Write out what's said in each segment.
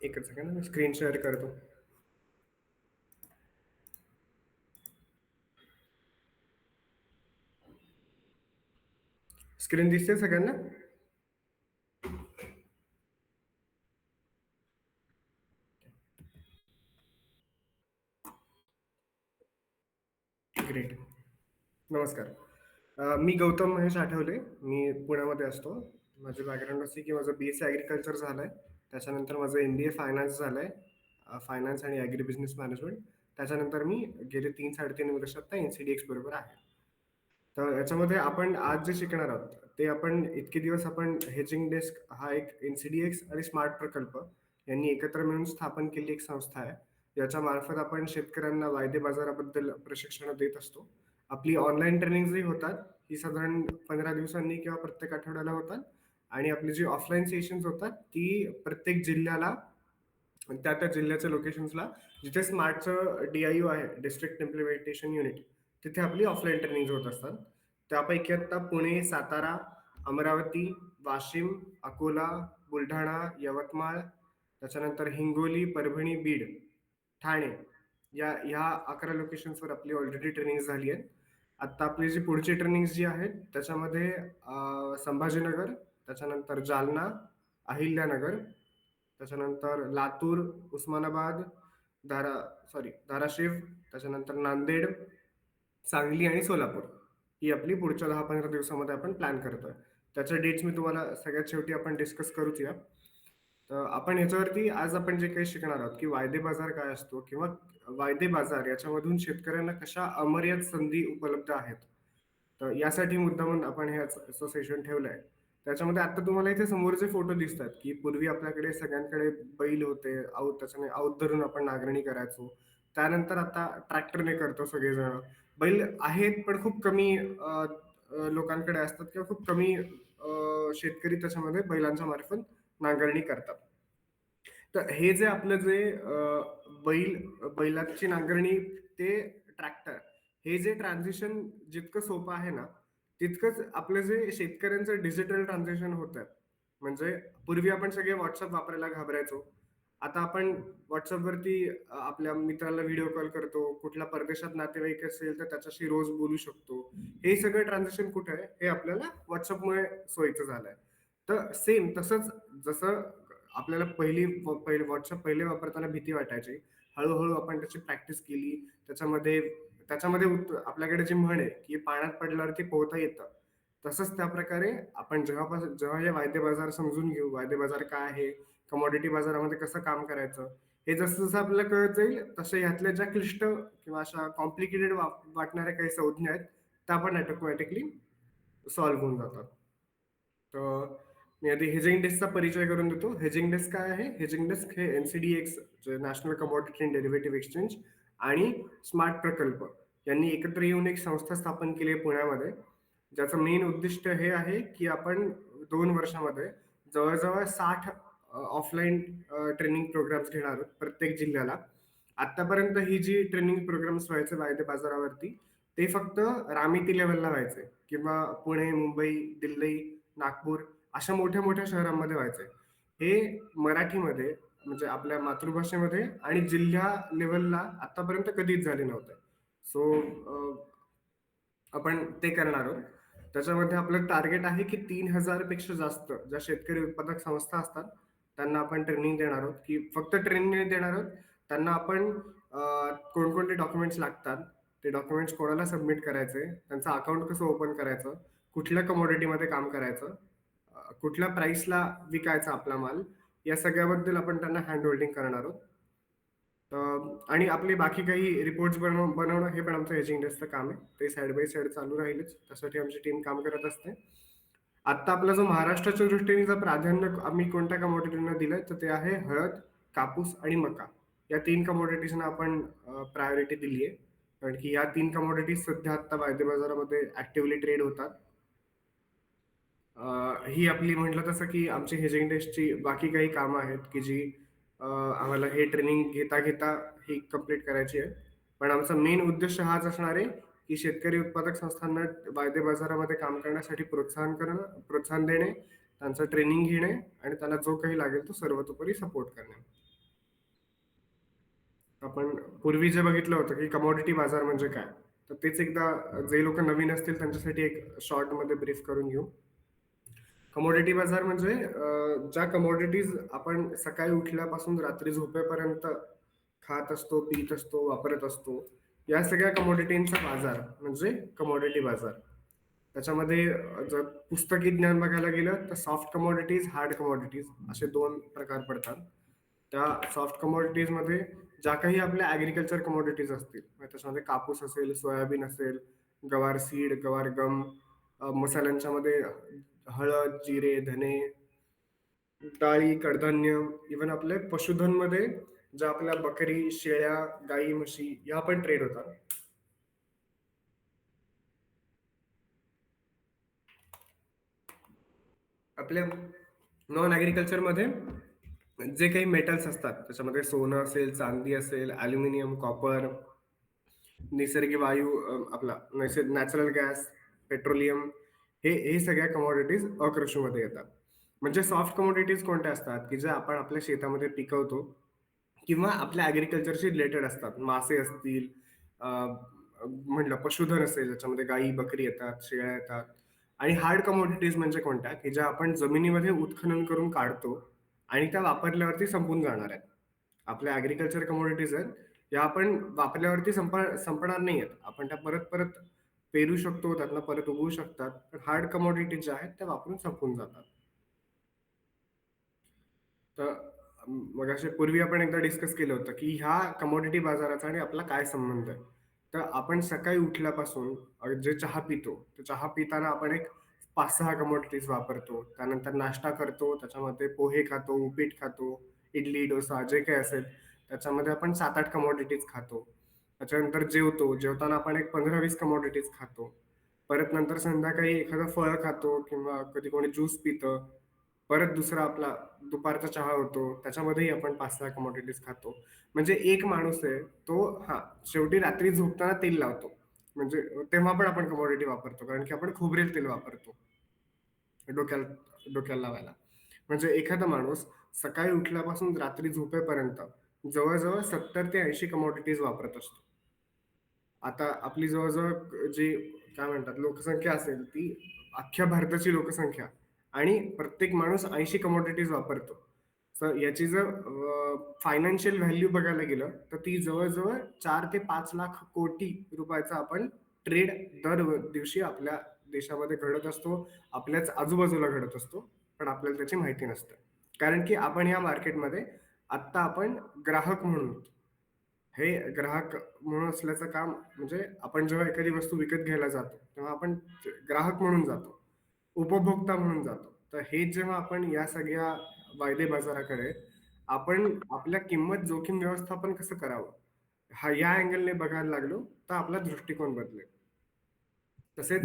एकच सेकंड मी screen share करतो. Screen दिसते सगळ्यांना? ग्रेट. नमस्कार. मी गौतम महेश आठवले. मी पुण्यामध्ये असतो. माझं बॅकग्राऊंड असे की माझं BSc ॲग्रीकल्चर झालं आहे. त्याच्यानंतर माझं MBA फायनान्स झालं आहे. फायनान्स आणि ॲग्री बिझनेस मॅनेजमेंट. त्याच्यानंतर मी गेले 3-3.5 वर्ष आता NCDX बरोबर आहे. तर याच्यामध्ये आपण आज जे शिकणार आहोत, ते आपण इतके दिवस आपण हेजिंग डेस्क हा एक NCDX आणि स्मार्ट प्रकल्प यांनी एकत्र मिळून स्थापन केलेली एक संस्था आहे. याच्या मार्फत आपण शेतकऱ्यांना वायदे बाजाराबद्दल प्रशिक्षण देत असतो. आपली ऑनलाईन ट्रेनिंग्सही होतात. ही साधारण 15 दिवसांनी किंवा प्रत्येक आठवड्याला होतात आणि आपली जी ऑफलाईन सेशन्स होतात, ती प्रत्येक जिल्ह्याला त्या जिल्ह्याच्या लोकेशन्सला जिथे स्मार्टचं DIU आहे, डिस्ट्रिक्ट इम्प्लिमेंटेशन युनिट, तिथे आपली ऑफलाईन ट्रेनिंग होत असतात. त्यापैकी आता पुणे, सातारा, अमरावती, वाशिम, अकोला, बुलढाणा, यवतमाळ, त्याच्यानंतर हिंगोली, परभणी, बीड, ठाणे ह्या 11 लोकेशन्सवर आपली ऑलरेडी ट्रेनिंग झाली आहे. आता आपली जी पुढची ट्रेनिंग जी आहेत त्याच्यामध्ये संभाजीनगर, त्याच्यानंतर जालना, अहिल्यानगर, त्याच्यानंतर लातूर, उस्मानाबाद, धाराशिव, त्याच्यानंतर नांदेड, सांगली आणि सोलापूर ही आपली पुढच्या 10-15 दिवसामध्ये आपण प्लॅन करतोय. त्याच्या डेट्स मी तुम्हाला सगळ्यात शेवटी आपण डिस्कस करूया. तर आपण ह्याच्यावरती आज आपण जे काही शिकणार आहोत की वायदे बाजार काय असतो किंवा वायदे बाजार याच्यामधून शेतकऱ्यांना कशा अमर्याद संधी उपलब्ध आहेत. तर यासाठी मुद्दामून आपण हे असं सेशन ठेवलंय. त्याच्यामध्ये आता तुम्हाला इथे समोरचे फोटो दिसतात की पूर्वी आपल्याकडे सगळ्यांकडे बैल होते, त्याच्याने औत धरून आपण नांगरणी करायचो. त्यानंतर आता ट्रॅक्टरने करतो सगळेजण. बैल आहेत पण खूप कमी लोकांकडे असतात किंवा खूप कमी शेतकरी त्याच्यामध्ये बैलांच्या मार्फत नांगरणी करतात. तर हे जे आपलं जे बैलाची नांगरणी ते ट्रॅक्टर, हे जे ट्रान्झिशन जितकं सोपं आहे ना, तितकंच आपलं जे शेतकऱ्यांचं डिजिटल ट्रान्झिशन होतं. म्हणजे पूर्वी आपण सगळे WhatsApp वापरायला घाबरायचो. आता आपण WhatsAppवरती आपल्या मित्राला व्हिडिओ कॉल करतो. कुठल्या परदेशात नातेवाईक असेल तर त्याच्याशी रोज बोलू शकतो. हे सगळं ट्रान्झिशन कुठे आहे? हे आपल्याला WhatsAppमुळे सोयीचं झालंय. तर सेम तसंच जसं आपल्याला पहिले WhatsApp पहिले वापरताना भीती वाटायची. हळू-हळू आपण त्याची प्रॅक्टिस केली. त्याच्यामध्ये त्याच्यामध्ये आपल्याकडे जी म्हण आहे, की पाण्यात पडल्यावरती पोहता येतं. तसंच त्याप्रकारे आपण जेव्हा हे वायदे बाजार समजून घेऊ, वायदे बाजार काय आहे, कमॉडिटी बाजारामध्ये कसं काम करायचं, हे जसं-जसं आपल्याला कळत जाईल, तसं ह्यातल्या ज्या क्लिष्ट किंवा अशा कॉम्प्लिकेटेड वाटणाऱ्या काही संज्ञा आहेत, त्या पण ऑटोमॅटिकली सॉल्व्ह होऊन जातात. तर मी आधी हेजिंग डेस्कचा परिचय करून देतो. हेजिंग डेस्क काय आहे? हेजिंग डेस्क हे NCDX जे national commodity and derivative exchange आणि स्मार्ट प्रकल्प यांनी एकत्र येऊन एक संस्था स्थापन केली आहे पुण्यामध्ये. ज्याचं मेन उद्दिष्ट हे आहे की आपण 2 वर्षामध्ये जवळ-जवळ 60 ऑफलाईन ट्रेनिंग प्रोग्राम्स घेणार आहोत प्रत्येक जिल्ह्याला. आतापर्यंत ही जी ट्रेनिंग प्रोग्राम्स व्हायचे वायदे बाजारावरती, ते फक्त रामिती लेव्हलला व्हायचे किंवा पुणे, मुंबई, दिल्ली, नागपूर अशा मोठ्या-मोठ्या शहरांमध्ये व्हायचे. हे मराठीमध्ये म्हणजे आपल्या मातृभाषेमध्ये आणि जिल्हा लेव्हलला आतापर्यंत कधीच झाले नव्हते. सो आपण ते करणार आहोत. त्याच्यामध्ये आपलं टार्गेट आहे की 3,000 पेक्षा जास्त ज्या शेतकरी उत्पादक संस्था असतात, त्यांना आपण ट्रेनिंग देणार आहोत, की फक्त ट्रेनिंग नाही देणार आहोत. त्यांना आपण कोणकोणते डॉक्युमेंट्स लागतात, ते डॉक्युमेंट्स कोणाला सबमिट करायचे, त्यांचं अकाउंट कसं ओपन करायचं, कुठल्या कमोडिटीमध्ये काम करायचं, कुठल्या प्राइसला विकायचा आपला माल, या सगळ्याबद्दल आपण त्यांना हँड होल्डिंग करणार आहोत. आणि आपले बाकी काही रिपोर्ट्स बनवणं हे पण आमचं हेजिंग डेस्कचं काम आहे. ते साइड बाय साइड चालू राहीलच. त्यासाठी आमची टीम काम करत असते. आत्ता आपला जो महाराष्ट्राच्या दृष्टीने जर प्राधान्य आम्ही कोणत्या कमोडिटींना दिलंय, तर ते आहे हळद, कापूस आणि मका. या 3 कमोडिटीजना आपण प्रायोरिटी दिली आहे. कारण की या 3 कमोडिटीज सध्या आता वायदे बाजारामध्ये ऍक्टिव्हली ट्रेड होतात. ही आपली म्हटलं तसं की आमची हेजिंग डेस्कची बाकी काही कामं आहेत की जी आम्हाला हे ट्रेनिंग घेता ही कंप्लीट करायची आहे. पण आमचा मेन उद्देश हाच असणार आहे की शेतकरी उत्पादक संस्थांना वायदे बाजारामध्ये काम करण्यासाठी प्रोत्साहन देणे, त्यांचं ट्रेनिंग घेणे आणि त्यांना जो काही लागेल तो सर्वतोपरी सपोर्ट करणे. आपण पूर्वी जे बघितलं होतं की कमोडिटी बाजार म्हणजे काय, तर तेच एकदा जे लोक नवीन असतील त्यांच्यासाठी एक शॉर्ट मध्ये ब्रीफ करून घेऊ. कमोडिटी बाजार म्हणजे ज्या कमोडिटीज आपण सकाळी उठल्यापासून रात्री झोपेपर्यंत खात असतो, पीत असतो, वापरत असतो, या सगळ्या कमोडिटींचा बाजार म्हणजे कमोडिटी बाजार. त्याच्यामध्ये जर पुस्तकी ज्ञान बघायला गेलं तर सॉफ्ट कमोडिटीज, हार्ड कमोडिटीज असे दोन प्रकार पडतात. त्या सॉफ्ट कमोडिटीज मध्ये ज्या काही आपल्या ऍग्रिकल्चर कमोडिटीज असतील, म्हणजे त्याच्यामध्ये कापूस असेल, सोयाबीन असेल, गवार सीड, गवार गम, मसाल्यांच्या मध्ये हळद, जिरे, धने, डाळी, कडधान्य, इव्हन आपले पशुधन मध्ये ज्या आपल्या बकरी, शेळ्या, गाई, म्हशी या पण ट्रेड होतात. आपल्या नॉन ऍग्रिकल्चर मध्ये जे काही मेटल्स असतात त्याच्यामध्ये सोनं असेल, चांदी असेल, अल्युमिनियम, कॉपर, निसर्ग वायू, आपला नॅचरल गॅस, पेट्रोलियम, हे सगळ्या कमोडिटीज अकृषीमध्ये येतात. म्हणजे सॉफ्ट कमोडिटीज कोणत्या असतात की ज्या आपण आपल्या शेतामध्ये पिकवतो किंवा आपल्या ऍग्रिकल्चरशी रिलेटेड असतात. मासे असतील, म्हटलं पशुधन असेल ज्याच्यामध्ये गाई, बकरी येतात, शेळ्या येतात. आणि हार्ड कमोडिटीज म्हणजे कोणत्या की ज्या आपण जमिनीमध्ये उत्खनन करून काढतो आणि त्या वापरल्यावरती संपून जाणार आहेत. आपल्या ऍग्रिकल्चर कमोडिटीज आहेत, या आपण वापरल्यावरती संपणार नाही आहेत. आपण त्या परत परत पेरू शकतो, त्यातनं परत उगवू शकतात. पण हार्ड कमोडिटीज ज्या आहेत त्या वापरून संपून जातात. तर मग असे पूर्वी आपण एकदा डिस्कस केलं होतं की ह्या कमोडिटी बाजाराचा आणि आपला काय संबंध आहे. तर आपण सकाळी उठल्यापासून जे चहा पितो, तर चहा पिताना आपण एक 5-6 कमोडिटीज वापरतो. त्यानंतर नाश्ता करतो, त्याच्यामध्ये पोहे खातो, उपीट खातो, इडली, डोसा जे काही असेल, त्याच्यामध्ये आपण 7-8 कमोडिटीज खातो. त्याच्यानंतर जेवतो, जेवताना आपण एक 15-20 कमोडिटीज खातो. परत नंतर संध्याकाळी एखादं फळ खातो किंवा कधी कोणी ज्यूस पितं. परत दुसरा आपला दुपारचा चहा होतो, त्याच्यामध्येही आपण 5-6 कमोडिटीज खातो. म्हणजे एक माणूस आहे तो, हा, शेवटी रात्री झोपताना तेल लावतो. म्हणजे तेव्हा पण आपण कमोडिटी वापरतो, कारण की आपण खोबरेल तेल वापरतो डोक्याला डोक्याला लावायला. म्हणजे एखादा माणूस सकाळी उठल्यापासून रात्री झोपेपर्यंत जवळजवळ 70 ते 80 कमोडिटीज वापरत असतो. आता आपली जवळ-जवळ जी काय म्हणतात लोकसंख्या असेल ती अख्ख्या भारताची लोकसंख्या, आणि प्रत्येक माणूस 80 कमोडिटीज वापरतो. तर याची जर फायनान्शियल व्हॅल्यू बघायला गेलं तर ती जवळ-जवळ 4 ते 5 लाख कोटी रुपयाचा आपण ट्रेड दर दिवशी आपल्या देशामध्ये घडत असतो, आपल्याच आजूबाजूला घडत असतो. पण आपल्याला त्याची माहिती नसते. कारण की आपण या मार्केटमध्ये आत्ता आपण ग्राहक म्हणून होतो. हे ग्राहक म्हणून असल्याचं काम म्हणजे आपण जेव्हा एखादी वस्तू विकत घ्यायला जातो, तेव्हा आपण ग्राहक म्हणून जातो, उपभोक्ता म्हणून जातो. तर हे जेव्हा आपण या सगळ्या वायदे बाजाराकडे आपण आपल्या किंमत जोखीम व्यवस्थापन कसं करावं, या अँगलने बघायला लागलो, तर आपला दृष्टिकोन बदलेल. तसेच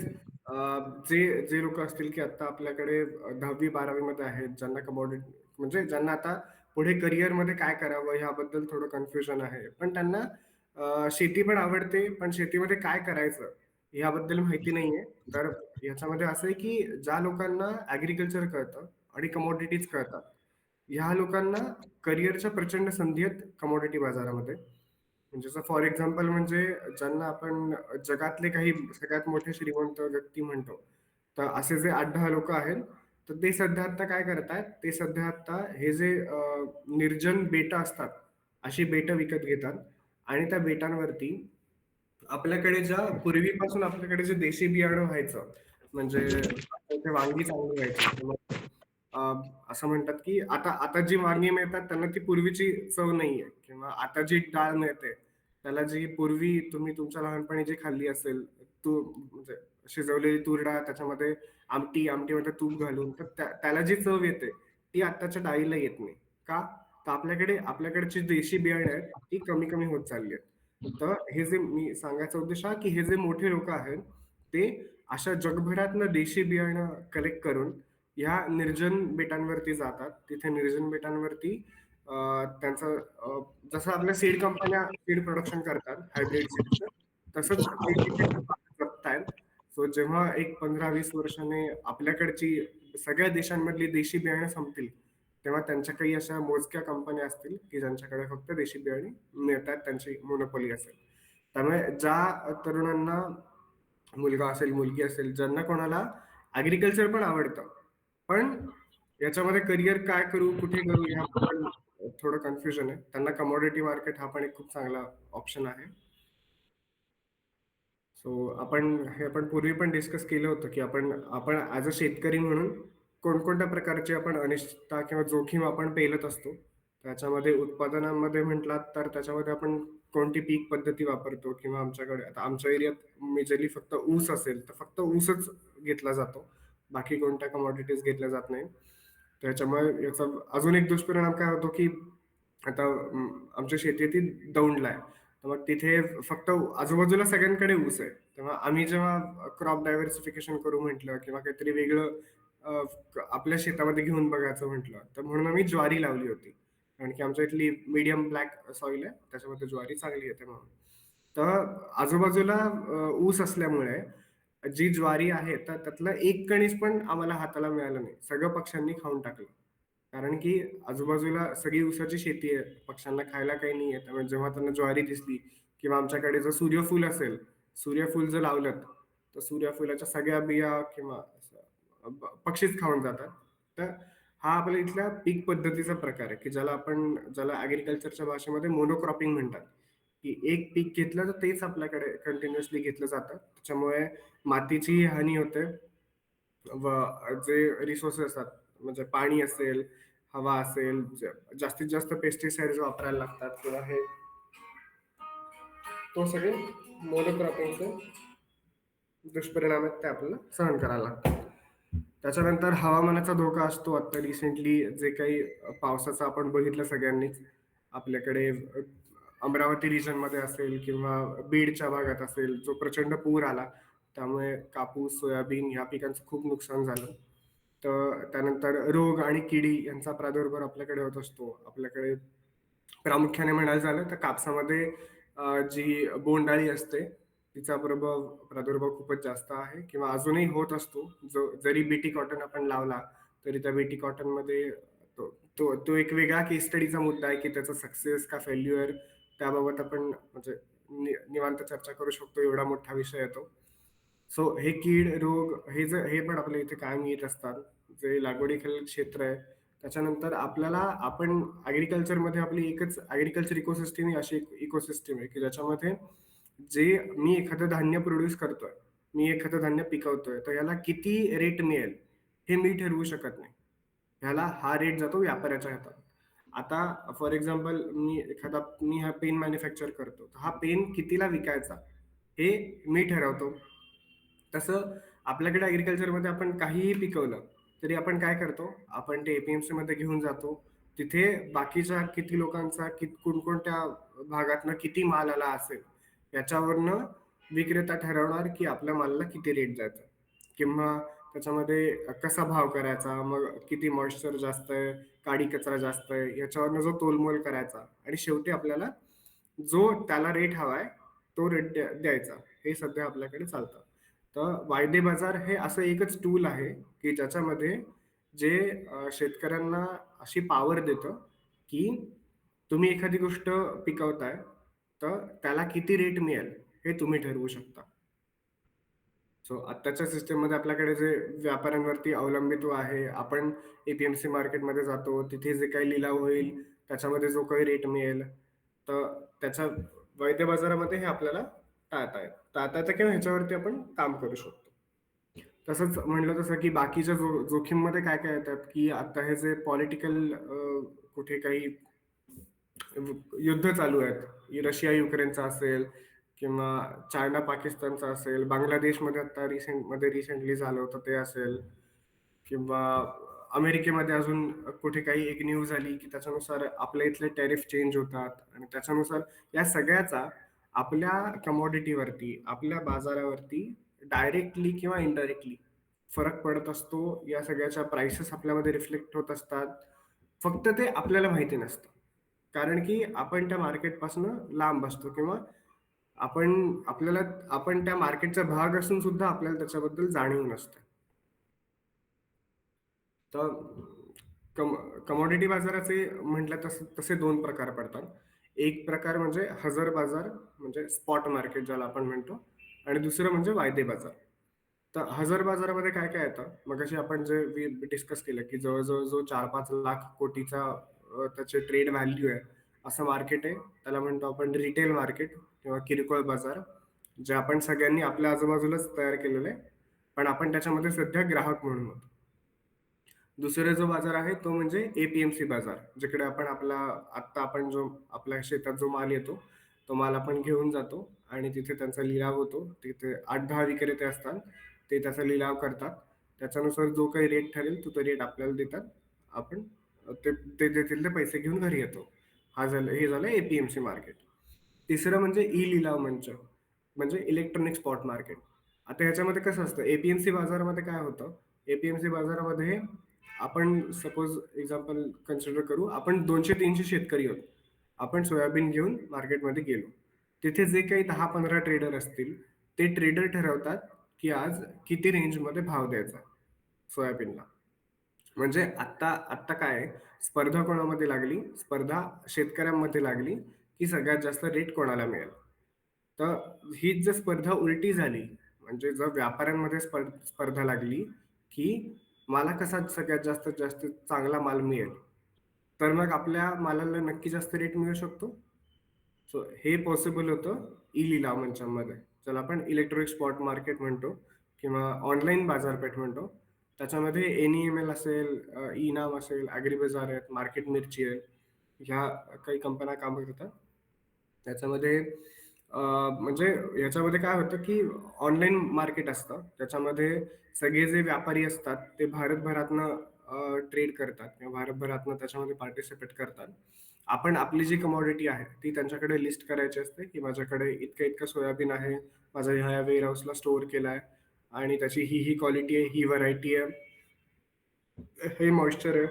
जे जे लोक असतील की आता आपल्याकडे 10वी-12वी मध्ये आहेत, ज्यांना कमोडिटी म्हणजे ज्यांना आता पुढे करिअरमध्ये काय करावं ह्याबद्दल थोडं कन्फ्युजन आहे. पण त्यांना शेती पण आवडते, पण शेतीमध्ये काय करायचं ह्याबद्दल माहिती नाहीये. तर याच्यामध्ये असं आहे की ज्या लोकांना ऍग्रिकल्चर कळतं आणि कमोडिटीज कळतात, ह्या लोकांना करिअरच्या प्रचंड संधी आहेत कमोडिटी बाजारामध्ये. म्हणजे जसं फॉर एक्झाम्पल म्हणजे ज्यांना आपण जगातले काही सगळ्यात मोठे श्रीमंत व्यक्ती म्हणतो, तर असे जे 8-10 लोक आहेत, तर ते सध्या आता काय करतायत, ते सध्या आता हे जे निर्जन बेटं असतात, अशी बेटं विकत घेतात आणि त्या बेटांवरती आपल्याकडे ज्या पूर्वीपासून आपल्याकडे जे देशी बियाणं व्हायचं, म्हणजे इथे वांगी चांगली व्हायची किंवा असं म्हणतात की आता आता जी वांगी मिळतात त्यांना ती पूर्वीची चव नाहीये, किंवा आता जी डाळ मिळते त्याला जी पूर्वी तुम्ही तुमच्या लहानपणी जी खाल्ली असेल, तू म्हणजे शिजवलेली तूर डाळ त्याच्यामध्ये आमटीमध्ये तूप घालून, तर त्याला जी चव येते ती आत्ताच्या डाळीला येत नाही. का? तर आपल्याकडची देशी बियाणे आहेत ती कमी कमी होत चालली आहेत. तर हे जे मी सांगायचा उद्देश हा की हे जे मोठे लोक आहेत ते अशा जगभरातनं देशी बियाणं कलेक्ट करून ह्या निर्जन बेटांवरती जातात. तिथे निर्जन बेटांवरती त्यांचं जसं आपल्या सीड कंपन्या सीड प्रोडक्शन करतात हायब्रिड सीड्सचं, तसंच ते तिथे जगतायत. सो जेव्हा एक 15-20 वर्षाने आपल्याकडची सगळ्या देशांमधली देशी बियाणं संपतील, तेव्हा त्यांच्या काही अशा मोजक्या कंपन्या असतील की ज्यांच्याकडे फक्त देशी बियाणे मिळतात, त्यांची मोनोपोली असेल. त्यामुळे ज्या तरुणांना, मुलगा असेल, मुलगी असेल, ज्यांना कोणाला ॲग्रीकल्चर पण आवडतं, पण याच्यामध्ये करियर काय करू, कुठे करू ह्याबद्दल थोडं कन्फ्युजन आहे. त्यांना कमोडिटी मार्केट हा पण एक खूप चांगला ऑप्शन आहे. सो आपण पूर्वी पण डिस्कस केलं होतं, की आपण आपण ॲज अ शेतकरी म्हणून कोणकोणत्या प्रकारची आपण अनिश्चितता किंवा जोखीम आपण पेलत असतो. त्याच्यामध्ये उत्पादनामध्ये म्हटलात तर त्याच्यामध्ये आपण कोणती पीक पद्धती वापरतो किंवा आमच्याकडे आता आमच्या एरियात मेजरली फक्त ऊस असेल, तर फक्त ऊसच घेतला जातो. बाकी कोणत्या कमोडिटीज घेतल्या जात नाही. त्याच्यामुळे याचा अजून एक दुष्परिणाम काय होतो, की आता आमच्या शेती ती दौंडला आहे. तर मग तिथे फक्त आजूबाजूला सगळ्यांकडे ऊस आहे. तेव्हा आम्ही जेव्हा क्रॉप डायव्हर्सिफिकेशन करू म्हटलं किंवा काहीतरी वेगळं अ, आपल्या शेतामध्ये घेऊन बघायचं म्हटलं, तर म्हणून आम्ही ज्वारी लावली होती. कारण की आमच्या इथली मीडियम ब्लॅक सॉइल आहे. त्याच्यामध्ये ज्वारी चांगली येते म्हणून. तर आजूबाजूला ऊस असल्यामुळे जी ज्वारी आहे, तर त्यातलं एक कणीस पण आम्हाला हाताला मिळालं नाही. सगळं पक्ष्यांनी खाऊन टाकलं. कारण की आजूबाजूला सगळी ऊसाची शेती आहे. पक्ष्यांना खायला काही नाहीये. त्यामुळे जेव्हा त्यांना ज्वारी दिसली किंवा आमच्याकडे जर सूर्यफूल असेल, सूर्यफूल जर लावलत, तर सूर्यफुलाच्या सगळ्या बिया किंवा असं पक्षीच खाऊन जातात. तर हा आपल्या इथल्या पीक पद्धतीचा प्रकार आहे, की ज्याला ॲग्रीकल्चरच्या भाषेमध्ये मोनोक्रॉपिंग म्हणतात, की एक पीक घेतलं तर तेच आपल्याकडे कंटिन्युअसली घेतलं जातं. त्याच्यामुळे मातीचीही हानी होते व जे रिसोर्सेस असतात, म्हणजे पाणी असेल, हवा असेल, जास्तीत जास्त पेस्टिसाइड्स वापरायला लागतात किंवा हे तो सगळे मोनोक्रॉपिंगचे दुष्परिणाम आहेत ते आपल्याला सहन करायला लागतात. त्याच्यानंतर हवामानाचा धोका असतो. आता रिसेंटली जे काही पावसाचं आपण बघितलं सगळ्यांनीच. आपल्याकडे अमरावती रिजनमध्ये असेल किंवा बीडच्या भागात असेल, जो प्रचंड पूर आला. त्यामुळे कापूस, सोयाबीन ह्या पिकांचं खूप नुकसान झालं. तर त्यानंतर रोग आणि किडी यांचा प्रादुर्भाव आपल्याकडे होत असतो. आपल्याकडे प्रामुख्याने म्हणायला झालं तर कापसामध्ये जी बोंडअळी असते, तिचा प्रादुर्भाव खूपच जास्त आहे किंवा अजूनही होत असतो. जरी बीटी कॉटन आपण लावला, तरी त्या बीटी कॉटनमध्ये तो तो एक वेगळा केस स्टडीचा मुद्दा आहे, की त्याचा सक्सेस का फेल्युअर त्याबाबत आपण म्हणजे निवांत चर्चा करू शकतो, एवढा मोठा विषय आहे तो. सो हे कीड, रोग हे पण आपल्या इथे कायम येत असतात. जे लागवडीखालील क्षेत्र आहे. त्याच्यानंतर आपण ॲग्रीकल्चरमध्ये आपली एकच ॲग्रीकल्चर इकोसिस्टम ही अशी एक इकोसिस्टम आहे, की ज्याच्यामध्ये मी एखादं धान्य प्रोड्यूस करतोय, मी एखादं धान्य पिकवतोय, तर याला किती रेट मिळेल, हे मी ठरवू शकत नाही. ह्याला हा रेट जातो व्यापाऱ्याच्या हातात. आता फॉर एक्झाम्पल मी हा पेन मॅन्युफॅक्चर करतो. तर हा पेन कितीला विकायचा, हे मी ठरवतो. तसं आपल्याकडे ॲग्रीकल्चरमध्ये आपण काहीही पिकवलं, तरी आपण काय करतो, आपण ते ए-पी-एम-सीमध्ये घेऊन जातो. तिथे बाकीच्या किती लोकांचा, कोणकोणत्या भागातनं किती माल आला असेल, याच्यावरनं विक्रेता ठरवणार, की आपल्या मालाला किती रेट द्यायचा किंवा त्याच्यामध्ये कसा भाव करायचा, मग किती मॉइश्चर जास्त आहे, काडी कचरा जास्त आहे, याच्यावरनं जो तोलमोल करायचा आणि शेवटी आपल्याला जो त्याला रेट हवाय, तो रेट द्यायचा. हे सध्या आपल्याकडे चालतं. तर वायदे बाजार हे असं एकच टूल आहे, की ज्याच्यामध्ये जे शेतकऱ्यांना अशी पॉवर देतं, की तुम्ही एखादी गोष्ट पिकवताय, तर त्याला किती रेट मिळेल, हे तुम्ही ठरवू शकता. सो आत्ताच्या सिस्टममध्ये आपल्याकडे जे व्यापाऱ्यांवरती अवलंबित्व आहे. आपण ए-पी-एम-सी मार्केटमध्ये जातो. तिथे जे काही लिलाव होईल, त्याच्यामध्ये जो काही रेट मिळेल, तर त्याच्या वैध बाजारामध्ये हे आपल्याला टाळता येतं किंवा ह्याच्यावरती आपण काम करू शकतो. तसंच म्हणलं तसं की बाकीच्या जोखीममध्ये काय-काय येतात, की आता हे जे पॉलिटिकल कुठे काही युद्ध चालू आहेत. रशिया युक्रेनचा असेल किंवा चायना पाकिस्तानचा असेल, बांगलादेशमध्ये आता रिसेंटली झालं होतं ते असेल किंवा अमेरिकेमध्ये अजून कुठे काही एक न्यूज आली, की त्याच्यानुसार आपल्या इथले टॅरिफ चेंज होतात आणि त्याच्यानुसार या सगळ्याचा आपल्या कमोडिटीवरती, आपल्या बाजारावरती डायरेक्टली किंवा इनडायरेक्टली फरक पडत असतो. या सगळ्याच्या प्राइसेस आपल्यामध्ये रिफ्लेक्ट होत असतात. फक्त ते आपल्याला माहिती नसतं. कारण की आपण त्या मार्केटपासून लांब असतो किंवा आपल्याला आपण त्या मार्केटचा भाग असून सुद्धा आपल्याला त्याच्याबद्दल जाणीव नसते. तर कमॉडिटी बाजाराचे म्हटलं तसे दोन प्रकार पडतात. एक प्रकार म्हणजे हजर बाजार, म्हणजे स्पॉट मार्केट ज्याला आपण म्हणतो, आणि दुसरं म्हणजे वायदे बाजार. तर हजर बाजारामध्ये काय काय येतं, मग आपण जे डिस्कस केलं की जवळजवळ जो 4-5 लाख कोटीचा त्याचे ट्रेड व्हॅल्यू आहे असं मार्केट आहे. त्याला म्हणतो आपण रिटेल मार्केट किंवा किरकोळ बाजार, जे आपण सगळ्यांनी आपल्या आजूबाजूलाच तयार केलेलं आहे, पण आपण त्याच्यामध्ये सध्या ग्राहक म्हणून होतो. दुसरा जो बाजार आहे तो म्हणजे एपीएमसी बाजार, जिकडे आपण आत्ता आपण जो आपल्या शेतात जो माल येतो, तो माल आपण घेऊन जातो आणि तिथे त्यांचा लिलाव होतो. तिथे 8-10 विक्रेते असतात. ते त्याचा लिलाव करतात. त्याच्यानुसार जो काही रेट ठरेल तो रेट आपल्याला देतात. आपण ते ते देतील ते पैसे घेऊन घरी येतो. हे झालं एपीएमसी मार्केट. तिसरं म्हणजे ई लिलाव मंच, म्हणजे इलेक्ट्रॉनिक स्पॉट मार्केट. आता ह्याच्यामध्ये कसं असतं, एपीएमसी बाजारामध्ये काय होतं, एपीएमसी बाजारामध्ये आपण सपोज एक्झाम्पल कन्सिडर करू, आपण 200-300 शेतकरी आहोत. आपण सोयाबीन घेऊन मार्केटमध्ये गेलो. तिथे जे काही 10-15 ट्रेडर असतील, ते ट्रेडर ठरवतात की आज किती रेंजमध्ये भाव द्यायचा सोयाबीनला. म्हणजे आत्ता आत्ता काय आहे, स्पर्धा कोणामध्ये लागली? स्पर्धा शेतकऱ्यांमध्ये लागली, की सगळ्यात जास्त रेट कोणाला मिळेल. तर हीच जर स्पर्धा उलटी झाली, म्हणजे जर व्यापाऱ्यांमध्ये स्पर्धा लागली, की मला कसा सगळ्यात जास्तीत जास्त चांगला माल मिळेल, तर मग आपल्या मालाला नक्की जास्त रेट मिळू शकतो. सो हे पॉसिबल होतं ई-लिलाव मंचांमध्ये, ज्याला आपण इलेक्ट्रॉनिक स्पॉट मार्केट म्हणतो किंवा ऑनलाईन बाजारपेठ म्हणतो. त्याच्यामध्ये एन-ई-एम-एल असेल, ई-नाम असेल, ॲग्रीबाजार आहेत, मार्केट मिरची आहे, ह्या काही कंपन्या काम करतात. त्याच्यामध्ये म्हणजे ह्याच्यामध्ये काय होतं, की ऑनलाईन मार्केट असतं. त्याच्यामध्ये सगळे जे व्यापारी असतात, ते भारतभरातनं ट्रेड करतात किंवा भारतभरातनं त्याच्यामध्ये पार्टिसिपेट करतात. आपण आपली जी कमॉडिटी आहे, ती त्यांच्याकडे लिस्ट करायची असते, की माझ्याकडे इतकं-इतकं सोयाबीन आहे, माझा ह्या वेअरहाऊसला स्टोअर केलाय आणि त्याची ही क्वालिटी आहे, ही व्हरायटी आहे, हे मॉइश्चर आहे,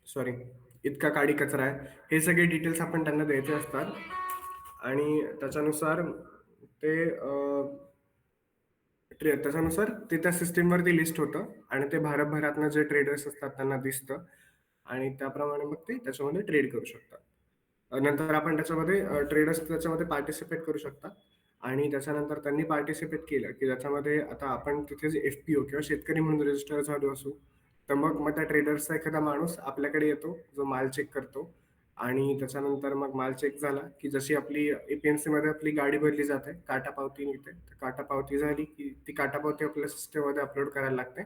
सॉरी, इतका काडी कचरा आहे. हे सगळे डिटेल्स आपण त्यांना द्यायचे असतात आणि त्याच्यानुसार ते त्याच्यानुसार ते त्या सिस्टमवरती लिस्ट होतं आणि ते भारतभरातनं जे ट्रेडर्स असतात त्यांना दिसतं आणि त्याप्रमाणे मग ते त्याच्यामध्ये ट्रेड करू शकतात. नंतर आपण त्याच्यामध्ये ट्रेडर्स त्याच्यामध्ये पार्टिसिपेट करू शकतात आणि त्याच्यानंतर त्यांनी पार्टिसिपेट केलं, की त्याच्यामध्ये आता आपण तिथे जे एफ-पी-ओ किंवा शेतकरी म्हणून रजिस्टर झालो असू, तर मग त्या ट्रेडर्सचा एखादा माणूस आपल्याकडे येतो, जो माल चेक करतो आणि त्याच्यानंतर मग माल चेक झाला, की जशी आपली एपीएमसीमध्ये आपली गाडी भरली जाते, काटा-पावती निघते. तर काटा-पावती झाली, की ती काटा-पावती आपल्या सिस्टममध्ये अपलोड करायला लागते,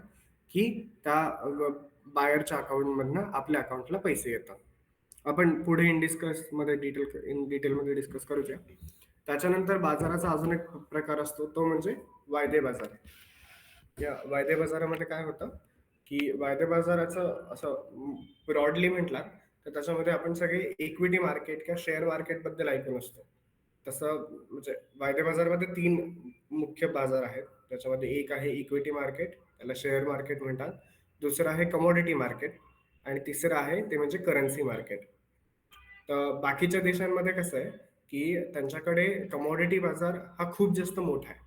की त्या बायरच्या अकाउंटमधनं आपल्या अकाउंटला पैसे येतात. आपण पुढे इन डिटेलमध्ये डिस्कस करूया. त्याच्यानंतर बाजाराचा अजून एक प्रकार असतो, तो म्हणजे वायदे बाजार. या वायदे बाजारामध्ये काय होतं, की वायदे बाजाराचं असं ब्रॉडली म्हटलं, तर त्याच्यामध्ये आपण सगळे इक्विटी मार्केट किंवा शेअर मार्केटबद्दल ऐकून असतो. तसं म्हणजे वायदे बाजारमध्ये 3 मुख्य बाजार आहेत. त्याच्यामध्ये एक आहे इक्विटी मार्केट, त्याला शेअर मार्केट म्हणतात. दुसरं आहे कमॉडिटी मार्केट आणि तिसरं आहे ते म्हणजे करन्सी मार्केट. तर बाकीच्या देशांमध्ये कसं आहे, की त्यांच्याकडे कमॉडिटी बाजार हा खूप जास्त मोठा आहे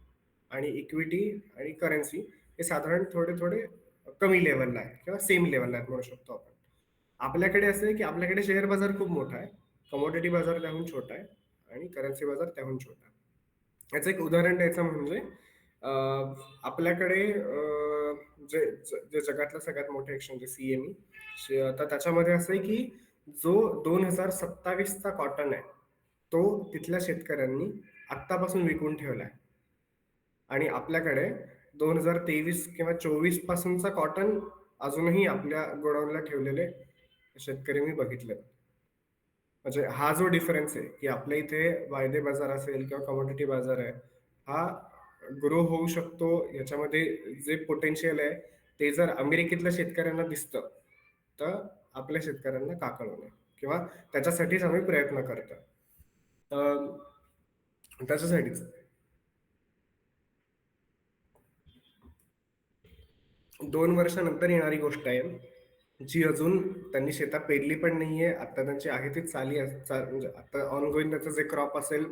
आणि इक्विटी आणि करन्सी हे साधारण थोडे-थोडे कमी लेव्हलला आहेत किंवा सेम लेव्हलला आहेत म्हणू शकतो आपण. आपल्याकडे असं आहे, की आपल्याकडे शेअर बाजार खूप मोठा आहे, कमॉडिटी बाजार त्याहून छोटा आहे आणि करन्सी बाजार त्याहून छोटा आहे. याचं एक उदाहरण द्यायचं म्हणजे आपल्याकडे जे जगातलं सगळ्यात मोठं एक्सचेंज आहे सीएमई, तर त्याच्यामध्ये असं आहे, की जो 2027चा कॉटन आहे, तो तिथल्या शेतकऱ्यांनी आत्तापासून विकून ठेवला आहे आणि आपल्याकडे 2023 किंवा 24 पासूनचा कॉटन अजूनही आपल्या गोडाऊनला ठेवलेले शेतकरी मी बघितले. म्हणजे हा जो डिफरन्स आहे, की आपल्या इथे वायदे बाजार असेल किंवा कमोडिटी बाजार आहे, हा ग्रो होऊ शकतो. याच्यामध्ये जे पोटेन्शियल आहे, ते जर अमेरिकेतल्या शेतकऱ्यांना दिसतं, तर आपल्या शेतकऱ्यांना का कळू नये? किंवा त्याच्यासाठीच आम्ही प्रयत्न करतो. त्याच्यासाठीच 2 वर्षानंतर येणारी गोष्ट आहे, जी अजून त्यांनी शेतात पेरली पण नाहीये. आता त्यांची आहे तीच म्हणजे आता ऑनगोइंग त्याचं जे क्रॉप असेल,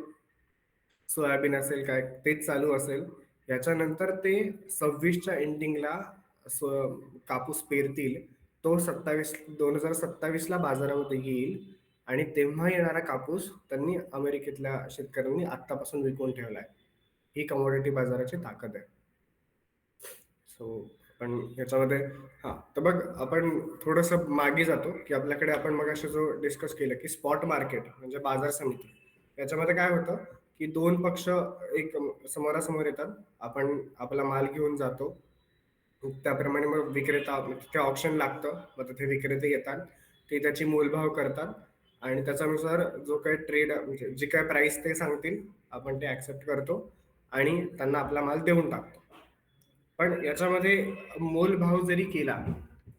सोयाबीन असेल काय, तेच चालू असेल. याच्यानंतर ते 26च्या एंडिंगला कापूस पेरतील तो 2027ला बाजारामध्ये येईल आणि तेव्हा येणारा कापूस त्यांनी अमेरिकेतल्या शेतकऱ्यांनी आत्तापासून विकून ठेवलाय. ही कमोडिटी बाजाराची ताकद आहे. सो पण ह्याच्यामध्ये हां, तर बघ आपण थोडंसं मागे जातो, की आपल्याकडे आपण मगाशी जो डिस्कस केलं, की स्पॉट मार्केट म्हणजे बाजार समिती. याच्यामध्ये काय होतं, की 2 पक्ष एक समोरासमोर येतात. आपण आपला माल घेऊन जातो. त्याप्रमाणे मग विक्रेता तिथे ऑप्शन लागतं. मग तिथे विक्रेते येतात. ते त्याची मोलभाव करतात आणि त्याच्यानुसार जो काही ट्रेड म्हणजे जी काही प्राईस ते सांगतील, आपण ते ॲक्सेप्ट करतो आणि त्यांना आपला माल देऊन टाकतो. पण याच्यामध्ये मोलभाव जरी केला,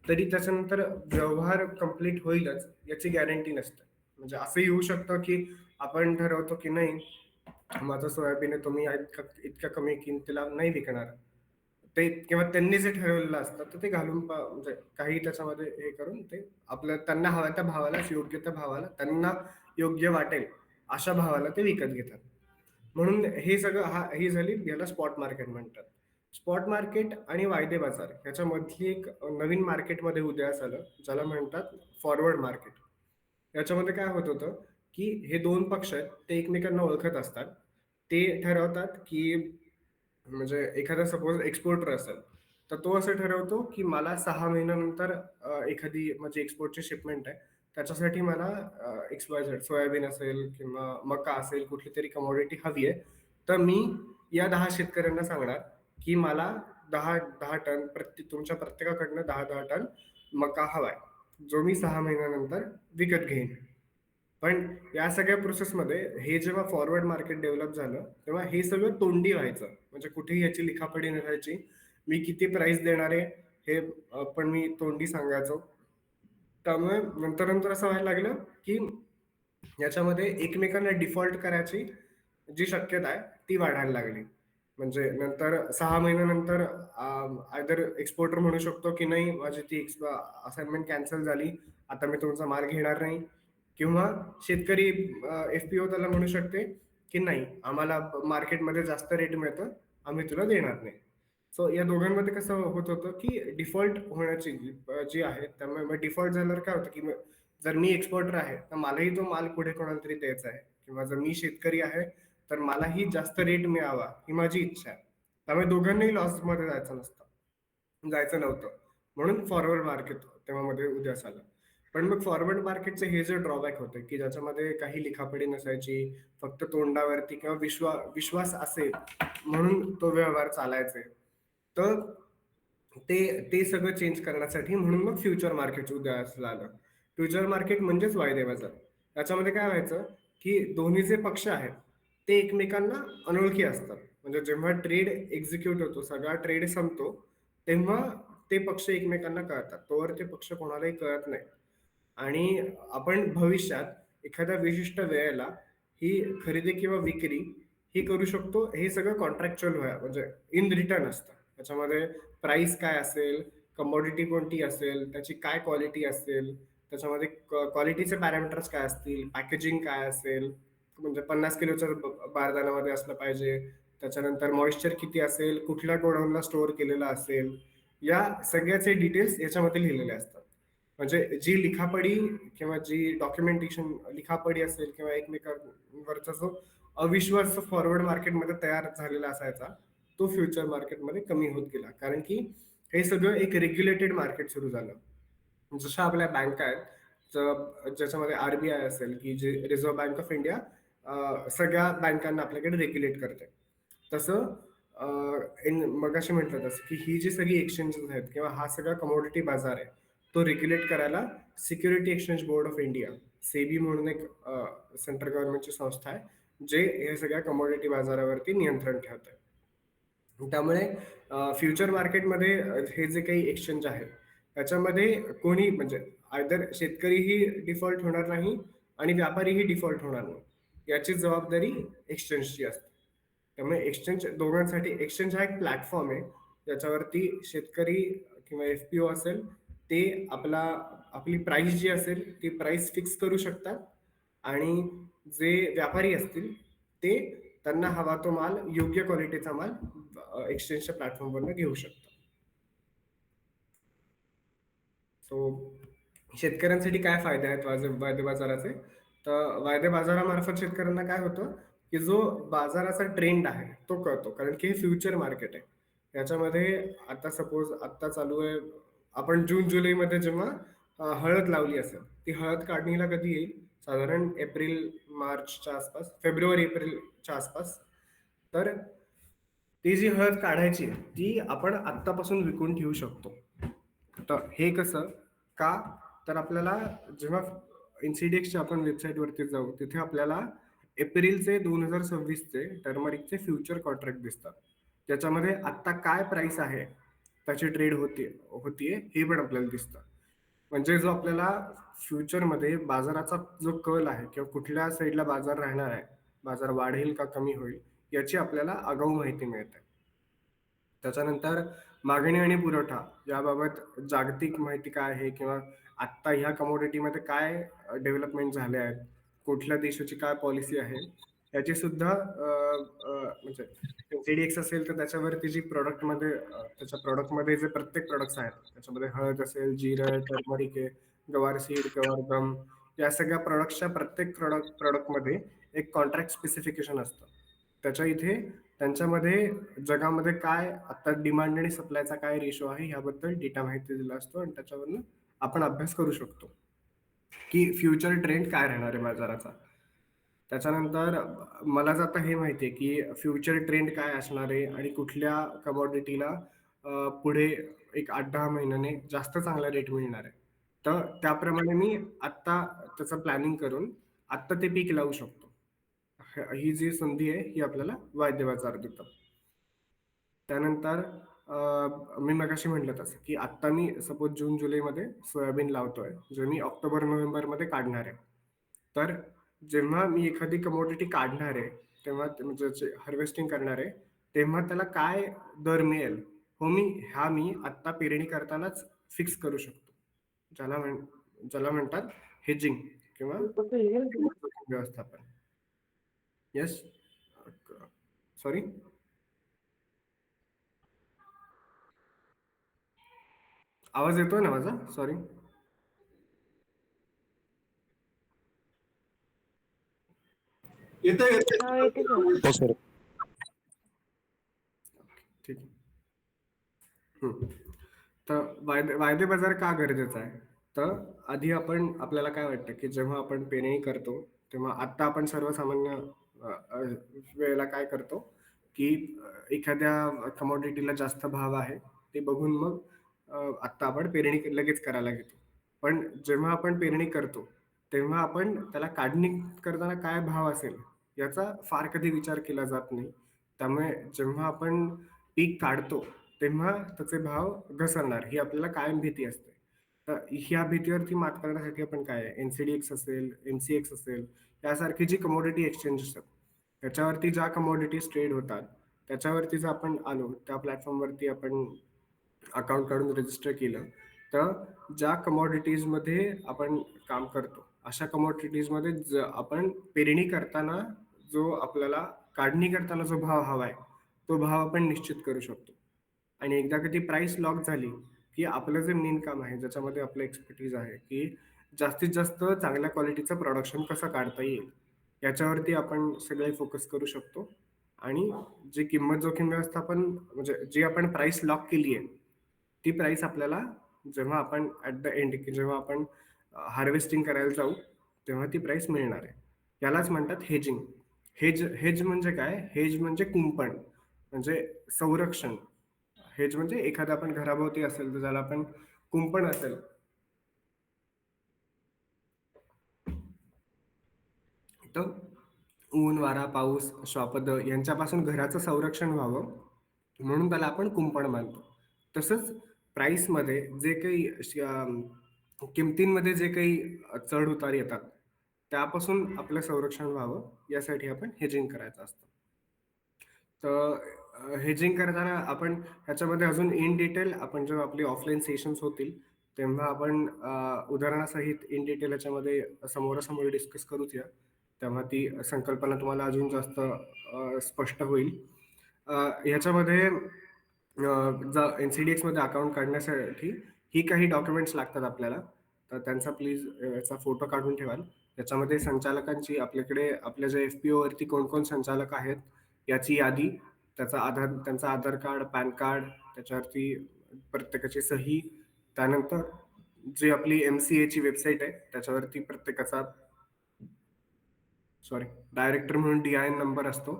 तरी त्याच्यानंतर व्यवहार कंप्लीट होईलच याची गॅरंटी नसते. म्हणजे असंही होऊ शकतं, की आपण ठरवतो, की नाही माझं सोयाबीन आहे, तुम्ही इतक्या कमी किमतीला नाही विकणार. ते किंवा त्यांनी जे ठरवलेलं असतं, तर ते घालून म्हणजे काही त्याच्यामध्ये हे करून ते आपल्या त्यांना हव्या त्या भावाला, योग्य त्या भावाला, त्यांना योग्य वाटेल अशा भावाला ते विकत घेतात. म्हणून हे सगळं ही झाली याला स्पॉट मार्केट म्हणतात. स्पॉट मार्केट आणि वायदे बाजार ह्याच्यामधली एक नवीन मार्केटमध्ये उदयास आलं, ज्याला म्हणतात फॉरवर्ड मार्केट. याच्यामध्ये काय होत होतं, की हे 2 पक्ष आहेत, ते एकमेकांना ओळखत असतात. ते ठरवतात, की म्हणजे एखादा सपोज एक्सपोर्टर असेल, तर तो असं ठरवतो, की मला 6 महिन्यानंतर एखादी माझी एक्सपोर्टची शिपमेंट आहे. त्याच्यासाठी मला XYZ सोयाबीन असेल किंवा मका असेल, कुठलीतरी कमोडिटी हवी आहे. तर मी या 10 शेतकऱ्यांना सांगणार, की मला 10 टन तुमच्या प्रत्येकाकडनं 10 टन मका हवाय, जो मी 6 महिन्यानंतर विकत घेईन. पण या सगळ्या प्रोसेसमध्ये हे जेव्हा फॉरवर्ड मार्केट डेव्हलप झालं, तेव्हा हे सगळं तोंडी व्हायचं. म्हणजे कुठेही याची लिखापडी नसायची. मी किती प्राइस देणार आहे, हे पण मी तोंडी सांगायचो. त्यामुळे नंतर-नंतर असं व्हायला लागलं, की याच्यामध्ये एकमेकांना डिफॉल्ट करायची जी शक्यता आहे, ती वाढायला लागली. म्हणजे नंतर 6 महिन्यानंतर आयदर एक्सपोर्टर म्हणू शकतो, की नाही माझी ती असाइनमेंट कॅन्सल झाली. आता मी तुमचा माल घेणार नाही. किंवा शेतकरी एफ-पी-ओ त्याला म्हणू शकते, की नाही आम्हाला मार्केटमध्ये जास्त रेट मिळतं, आम्ही तुला देणार नाही. सो या दोघांमध्ये कसं होत होतं, की डिफॉल्ट होण्याची जी आहे त्यामुळे मग डिफॉल्ट झाल्यावर काय होतं, की जर मी एक्सपोर्टर आहे, तर मलाही तो माल पुढे कोणाला तरी द्यायचा आहे किंवा जर मी शेतकरी आहे, तर मलाही जास्त रेट मिळावा ही माझी इच्छा आहे. त्यामुळे दोघांनाही लॉसमध्ये जायचं नव्हतं. म्हणून फॉरवर्ड मार्केट तेव्हा मध्ये उदयास आलं. पण मग फॉरवर्ड मार्केटचे हे जे ड्रॉबॅक होते, की ज्याच्यामध्ये काही लिखापडी नसायची, फक्त तोंडावरती किंवा विश्वास असेल म्हणून तो व्यवहार चालायचे. तर ते ते सगळं चेंज करण्यासाठी म्हणून मग फ्युचर मार्केट उदयास आलं. फ्युचर मार्केट म्हणजेच वायदे बाजार. त्याच्यामध्ये काय व्हायचं, की दोन्ही जे पक्ष आहेत, ते एकमेकांना अनोळखी असतात. म्हणजे जेव्हा ट्रेड एक्झिक्यूट होतो, सगळा ट्रेड संपतो, तेव्हा ते पक्ष एकमेकांना कळतात. तोवर ते पक्ष कोणालाही कळत नाही. आणि आपण भविष्यात एखाद्या विशिष्ट वेळेला ही खरेदी किंवा विक्री ही करू शकतो. हे सगळं कॉन्ट्रॅक्च्युअल म्हणजे इन रिटर्न असतं. त्याच्यामध्ये प्राइस काय असेल, कमोडिटी कोणती असेल, त्याची काय क्वालिटी असेल, त्याच्यामध्ये क्वालिटीचे पॅरामीटर्स काय असतील, पॅकेजिंग काय असेल, म्हणजे 50 किलोच्या बारदाण्यामध्ये असलं पाहिजे. त्याच्यानंतर मॉइश्चर किती असेल, कुठल्या गोडाऊनला स्टोअर केलेलं असेल, या सगळ्याचे डिटेल्स याच्यामध्ये लिहिलेले असतात. म्हणजे जी लिखापडी किंवा जी डॉक्युमेंटेशन लिखापडी असेल किंवा एकमेकांवरचा जो अविश्वास फॉरवर्ड मार्केटमध्ये तयार झालेला असायचा, तो फ्युचर मार्केटमध्ये कमी होत गेला. कारण की हे सगळं एक रेग्युलेटेड मार्केट सुरू झालं. जशा आपल्या बँका आहेत, ज्याच्यामध्ये आर-बी-आय असेल, की जे रिझर्व्ह बँक ऑफ इंडिया सगळ्या बँकांना आपल्याकडे रेग्युलेट करते. तसं मगाशी म्हटलं तसं, की ही जी सगळी एक्सचेंजेस आहेत किंवा हा सगळा कमोडिटी बाजार आहे, तो रेग्युलेट करायला security exchange board of India, SEBI म्हणून एक सेंट्रल गव्हर्नमेंटची संस्था आहे, जे हे सगळ्या कमोडिटी बाजारावरती नियंत्रण ठेवतं. त्यामुळे फ्युचर मार्केटमध्ये हे जे काही एक्सचेंज आहे, त्याच्यामध्ये कोणी म्हणजे आयदर शेतकरीही डिफॉल्ट होणार नाही आणि व्यापारीही डिफॉल्ट होणार नाही. याची जबाबदारी एक्सचेंजची असते. त्यामुळे एक्सचेंज दोघांसाठी एक्सचेंज हा एक प्लॅटफॉर्म आहे, ज्याच्यावरती शेतकरी किंवा एफ-पी-ओ असेल, ते आपली प्राइस जी असेल, ती प्राइस फिक्स करू शकतात आणि जे व्यापारी असतील, ते त्यांना हवा तो माल, योग्य क्वालिटीचा माल एक्सचेंजच्या प्लॅटफॉर्मवरनं घेऊ शकतात. सो शेतकऱ्यांसाठी काय फायदे आहेत वायदे बाजाराचे? तर वायदे बाजारामार्फत शेतकऱ्यांना काय होतं, की जो बाजाराचा ट्रेंड आहे तो कळतो. कारण की हे फ्युचर मार्केट आहे. याच्यामध्ये आता सपोज आत्ता चालू आहे, आपण जून-जुलैमध्ये जेव्हा हळद लावली असेल, ती हळद काढणीला कधी येईल? साधारण एप्रिल-मार्चच्या आसपास, फेब्रुवारी-एप्रिलच्या आसपास. तर ती जी हळद काढायची आहे, ती आपण आत्तापासून विकून ठेवू शकतो. तर हे कसं? का? तर आपल्याला जेव्हा इन्सिडेक्सच्या आपण वेबसाईटवरती जाऊ, तिथे आपल्याला एप्रिलचे 2026चे टर्मरिकचे फ्युचर कॉन्ट्रॅक्ट दिसतात. त्याच्यामध्ये आत्ता काय प्राइस आहे, त्याची ट्रेड होतीये हे पण आपल्याला दिसतं. म्हणजे जो आपल्याला फ्युचरमध्ये बाजाराचा जो कल आहे किंवा कुठल्या साईडला बाजार राहणार आहे, बाजार वाढेल का कमी होईल, याची आपल्याला आगाऊ माहिती मिळते. त्याच्यानंतर मागणी आणि पुरवठा याबाबत जागतिक माहिती काय आहे किंवा आत्ता ह्या कमोडिटीमध्ये काय डेव्हलपमेंट झाले आहेत, कुठल्या देशाची काय पॉलिसी आहे, याची सुद्धा म्हणजे एन-सी-डी-एक्स असेल तर त्याच्यावरती जी त्याच्या प्रॉडक्टमध्ये जे प्रत्येक प्रॉडक्ट्स आहेत, त्याच्यामध्ये हळद असेल, जिरं, टर्मरिक आहे, गवार सीड, गवार गम, या सगळ्या प्रॉडक्ट्सच्या प्रत्येक प्रॉडक्टमध्ये एक कॉन्ट्रॅक्ट स्पेसिफिकेशन असतं. त्याच्या इथे त्यांच्यामध्ये जगामध्ये काय आता डिमांड आणि सप्लायचा काय रेशो आहे ह्याबद्दल डेटा माहिती दिला असतो आणि त्याच्यावरनं आपण अभ्यास करू शकतो, की फ्युचर ट्रेंड काय राहणार आहे बाजाराचा. त्याच्यानंतर मला जर आता हे माहिती आहे, की फ्युचर ट्रेंड काय असणार आहे आणि कुठल्या कमॉडिटीला पुढे एक 8-10 महिन्याने जास्त चांगला रेट मिळणार आहे. तर त्याप्रमाणे मी आत्ता त्याचं प्लॅनिंग करून आत्ता ते पीक लावू शकतो. ही जी संधी आहे, ही आपल्याला वायदे बाजार देतं. त्यानंतर मी मगाशी म्हटलं तसं, की आत्ता मी सपोज जून-जुलैमध्ये सोयाबीन लावतोय, जे मी ऑक्टोबर-नोव्हेंबरमध्ये काढणार आहे. तर जेव्हा मी एखादी कमोडिटी काढणार आहे, तेव्हा म्हणजे हार्वेस्टिंग करणार आहे, तेव्हा त्याला काय दर मिळेल, मी आत्ता पेरणी करतानाच फिक्स करू शकतो. ज्याला म्हण ज्याला म्हणतात हेजिंग किंवा व्यवस्थापन. येस? सॉरी? आवाज येतोय ना माझा? सॉरी. येतोय येतोय. हो येते सर. हो सर. ठीक आहे. हं. तर वायदे बाजार का गरजेचा आहे? तर आधी आपल्याला काय वाटतं, की जेव्हा आपण पेरणी करतो, तेव्हा आत्ता आपण सर्वसामान्य अ, अ, वेळेला काय करतो, की एखाद्या कमोडिटीला जास्त भाव आहे, ते बघून मग आत्ता आपण पेरणी लगेच करायला घेतो. पण जेव्हा आपण पेरणी करतो, तेव्हा आपण त्याला काढणी करताना काय भाव असेल, याचा फार कधी विचार केला जात नाही. त्यामुळे जेव्हा आपण पीक काढतो, तेव्हा त्याचे भाव घसरणार ही आपल्याला कायम भीती असते. तर ह्या भीतीवरती मात करण्यासाठी आपण काय आहे, एन-सी-डी-एक्स असेल, एम-सी-एक्स असेल, यासारखी जी कमोडिटी एक्सचेंज असतात, त्याच्यावरती ज्या कमोडिटीज ट्रेड होतात, त्याच्यावरती जर आपण आलो, त्या प्लॅटफॉर्मवरती आपण अकाउंट काढून रजिस्टर केलं, तर ज्या कमोडिटीजमध्ये आपण काम करतो, अशा कमोडिटीजमध्ये आपण पेरणी करताना जो आपल्याला काढणी करताना जो भाव हवा आहे, तो भाव आपण निश्चित करू शकतो. आणि एकदा का ती प्राइस लॉक झाली, की आपलं जे मेन काम आहे, ज्याच्यामध्ये आपलं एक्सपर्टीज आहे, की जास्तीत जास्त चांगल्या क्वालिटीचं प्रोडक्शन कसं काढता येईल, याच्यावरती आपण सगळे फोकस करू शकतो. आणि जी किंमत जोखीम व्यवस्थापन म्हणजे जी आपण प्राइस लॉक केली आहे, ती प्राइस आपल्याला जेव्हा आपण ॲट द एंड जेव्हा आपण हार्वेस्टिंग करायला जाऊ, तेव्हा ती प्राइस मिळणार आहे. यालाच म्हणतात हेजिंग. हेज म्हणजे काय? हेज म्हणजे कुंपण, म्हणजे संरक्षण. हेज म्हणजे एखादं आपण घराभोवती असेल, तर ज्याला आपण कुंपण असेल, तर ऊन, वारा, पाऊस, श्वापद यांच्यापासून घराचं संरक्षण व्हावं, म्हणून त्याला आपण कुंपण मानतो. तसंच प्राईसमध्ये जे काही किमतींमध्ये जे काही चढ-उतार येतात, त्यापासून आपलं संरक्षण व्हावं, यासाठी आपण हेजिंग करायचं असतं. तर हेजिंग करताना आपण ह्याच्यामध्ये अजून इन डिटेल आपण जेव्हा आपली ऑफलाईन सेशन्स होतील, तेव्हा आपण उदाहरणासहित इन डिटेल ह्याच्यामध्ये समोरासमोर डिस्कस करूच या. तेव्हा ती संकल्पना तुम्हाला अजून जास्त स्पष्ट होईल. ह्याच्यामध्ये एन-सी-डी-एक्समध्ये अकाउंट काढण्यासाठी ही काही डॉक्युमेंट्स लागतात आपल्याला. तर त्यांचा प्लीज याचा फोटो काढून ठेवाल. त्याच्यामध्ये संचालकांची आपल्याकडे आपल्या ज्या एफ-पी-ओवरती कोण-कोण संचालक आहेत याची यादी, त्यांचा आधार कार्ड, पॅन कार्ड, त्याच्यावरती प्रत्येकाची सही, त्यानंतर जी आपली एम-सी-एची वेबसाईट आहे त्याच्यावरती प्रत्येकाचा सॉरी डायरेक्टर म्हणून डी-आय-एन नंबर असतो.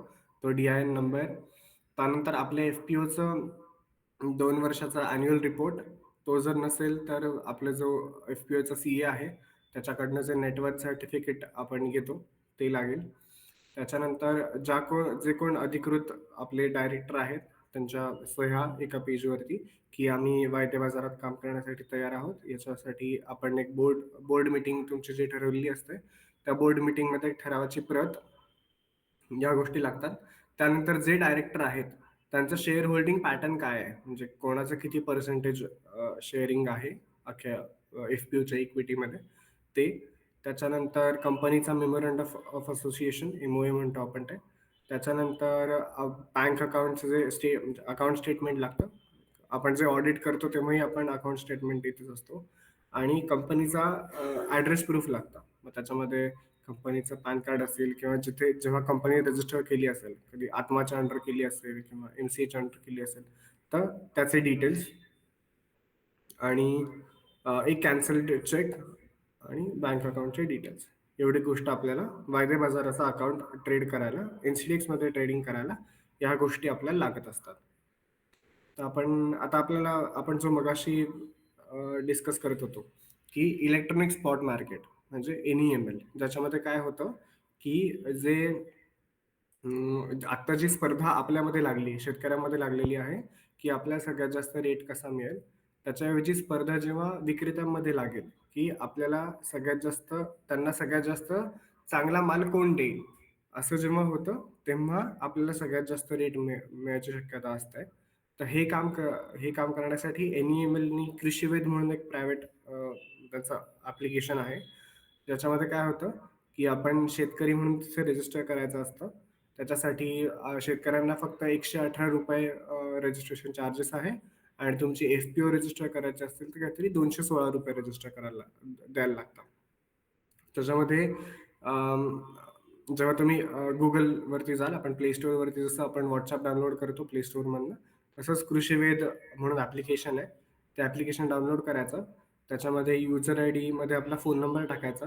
तो डी-आय-एन नंबर, त्यानंतर आपल्या एफ-पी-ओचं 2 वर्षाचा ॲन्युअल रिपोर्ट. तो जर नसेल तर आपला जो एफ-पी-ओचा सी-ए आहे, त्याच्याकडनं जे नेटवर्क सर्टिफिकेट आपण घेतो, ते लागेल. त्याच्यानंतर जे कोण अधिकृत आपले डायरेक्टर आहेत, त्यांच्या सह्या एका पेजवरती, की आम्ही वायदे बाजारात काम करण्यासाठी तयार आहोत. याच्यासाठी आपण एक बोर्ड बोर्ड मीटिंग तुमची जी ठरवलेली असते, त्या बोर्ड मीटिंगमध्ये ठरावाची प्रत, या गोष्टी लागतात. त्यानंतर जे डायरेक्टर आहेत, त्यांचं शेअर होल्डिंग पॅटर्न काय आहे? म्हणजे कोणाचं किती पर्सेंटेज शेअरिंग आहे अख्ख्या एफ-पी-ओच्या इक्विटीमध्ये ते. त्याच्यानंतर कंपनीचा मेमोरंडम ऑफ असोसिएशन, एम-ओ-ए म्हणतो आपण ते. त्याच्यानंतर बँक अकाउंटचं म्हणजे अकाउंट स्टेटमेंट लागतं. आपण जे ऑडिट करतो तेव्हाही आपण अकाउंट स्टेटमेंट देतच असतो. आणि कंपनीचा ॲड्रेस प्रूफ लागतं. मग त्याच्यामध्ये कंपनीचं पॅन कार्ड असेल किंवा जेव्हा कंपनी रजिस्टर केली असेल, कधी आत्माच्या अंडर केली असेल किंवा एम-सी-एच्या अंडर केली असेल, तर त्याचे डिटेल्स आणि एक कॅन्सल्ड चेक आणि बँक अकाउंटचे डिटेल्स. एवढी गोष्ट आपल्याला वायदे बाजाराचा अकाउंट ट्रेड करायला, एन-सी-डी-एक्समध्ये ट्रेडिंग करायला ह्या गोष्टी आपल्याला लागत असतात. तर आपण जो मगाशी डिस्कस करत होतो, की इलेक्ट्रॉनिक स्पॉट मार्केट म्हणजे एन-ई-एम-एल, ज्याच्यामध्ये काय होतं, की जे आत्ता जी स्पर्धा आपल्यामध्ये लागली, शेतकऱ्यांमध्ये लागलेली आहे, की आपल्याला सगळ्यात जास्त रेट कसा मिळेल, त्याच्याऐवजी स्पर्धा जेव्हा विक्रेत्यांमध्ये लागेल, की त्यांना सगळ्यात जास्त चांगला माल कोण देईल, असं जेव्हा होतं, तेव्हा आपल्याला सगळ्यात जास्त रेट मिळायची शक्यता असते. तर हे काम करण्यासाठी एन-ई-एम-एलनी कृषीवेध म्हणून एक प्रायव्हेट त्याचं ॲप्लिकेशन आहे. ज्याच्यामध्ये काय होतं, की आपण शेतकरी म्हणून तिथे रजिस्टर करायचं असतं. त्याच्यासाठी शेतकऱ्यांना फक्त ₹118 रजिस्ट्रेशन चार्जेस आहे आणि तुमची एफ-पी-ओ रजिस्टर करायची असेल तर काहीतरी ₹216 रजिस्टर द्यायला लागतात. त्याच्यामध्ये जेव्हा तुम्ही Googleवरती जाल, आपण Play Storeवरती जसं आपण WhatsApp डाउनलोड करतो Play Storeमधनं, तसंच कृषीवेध म्हणून ॲप्लिकेशन आहे. ते ॲप्लिकेशन डाउनलोड करायचं. त्याच्यामध्ये युजर आयडीमध्ये आपला फोन नंबर टाकायचा.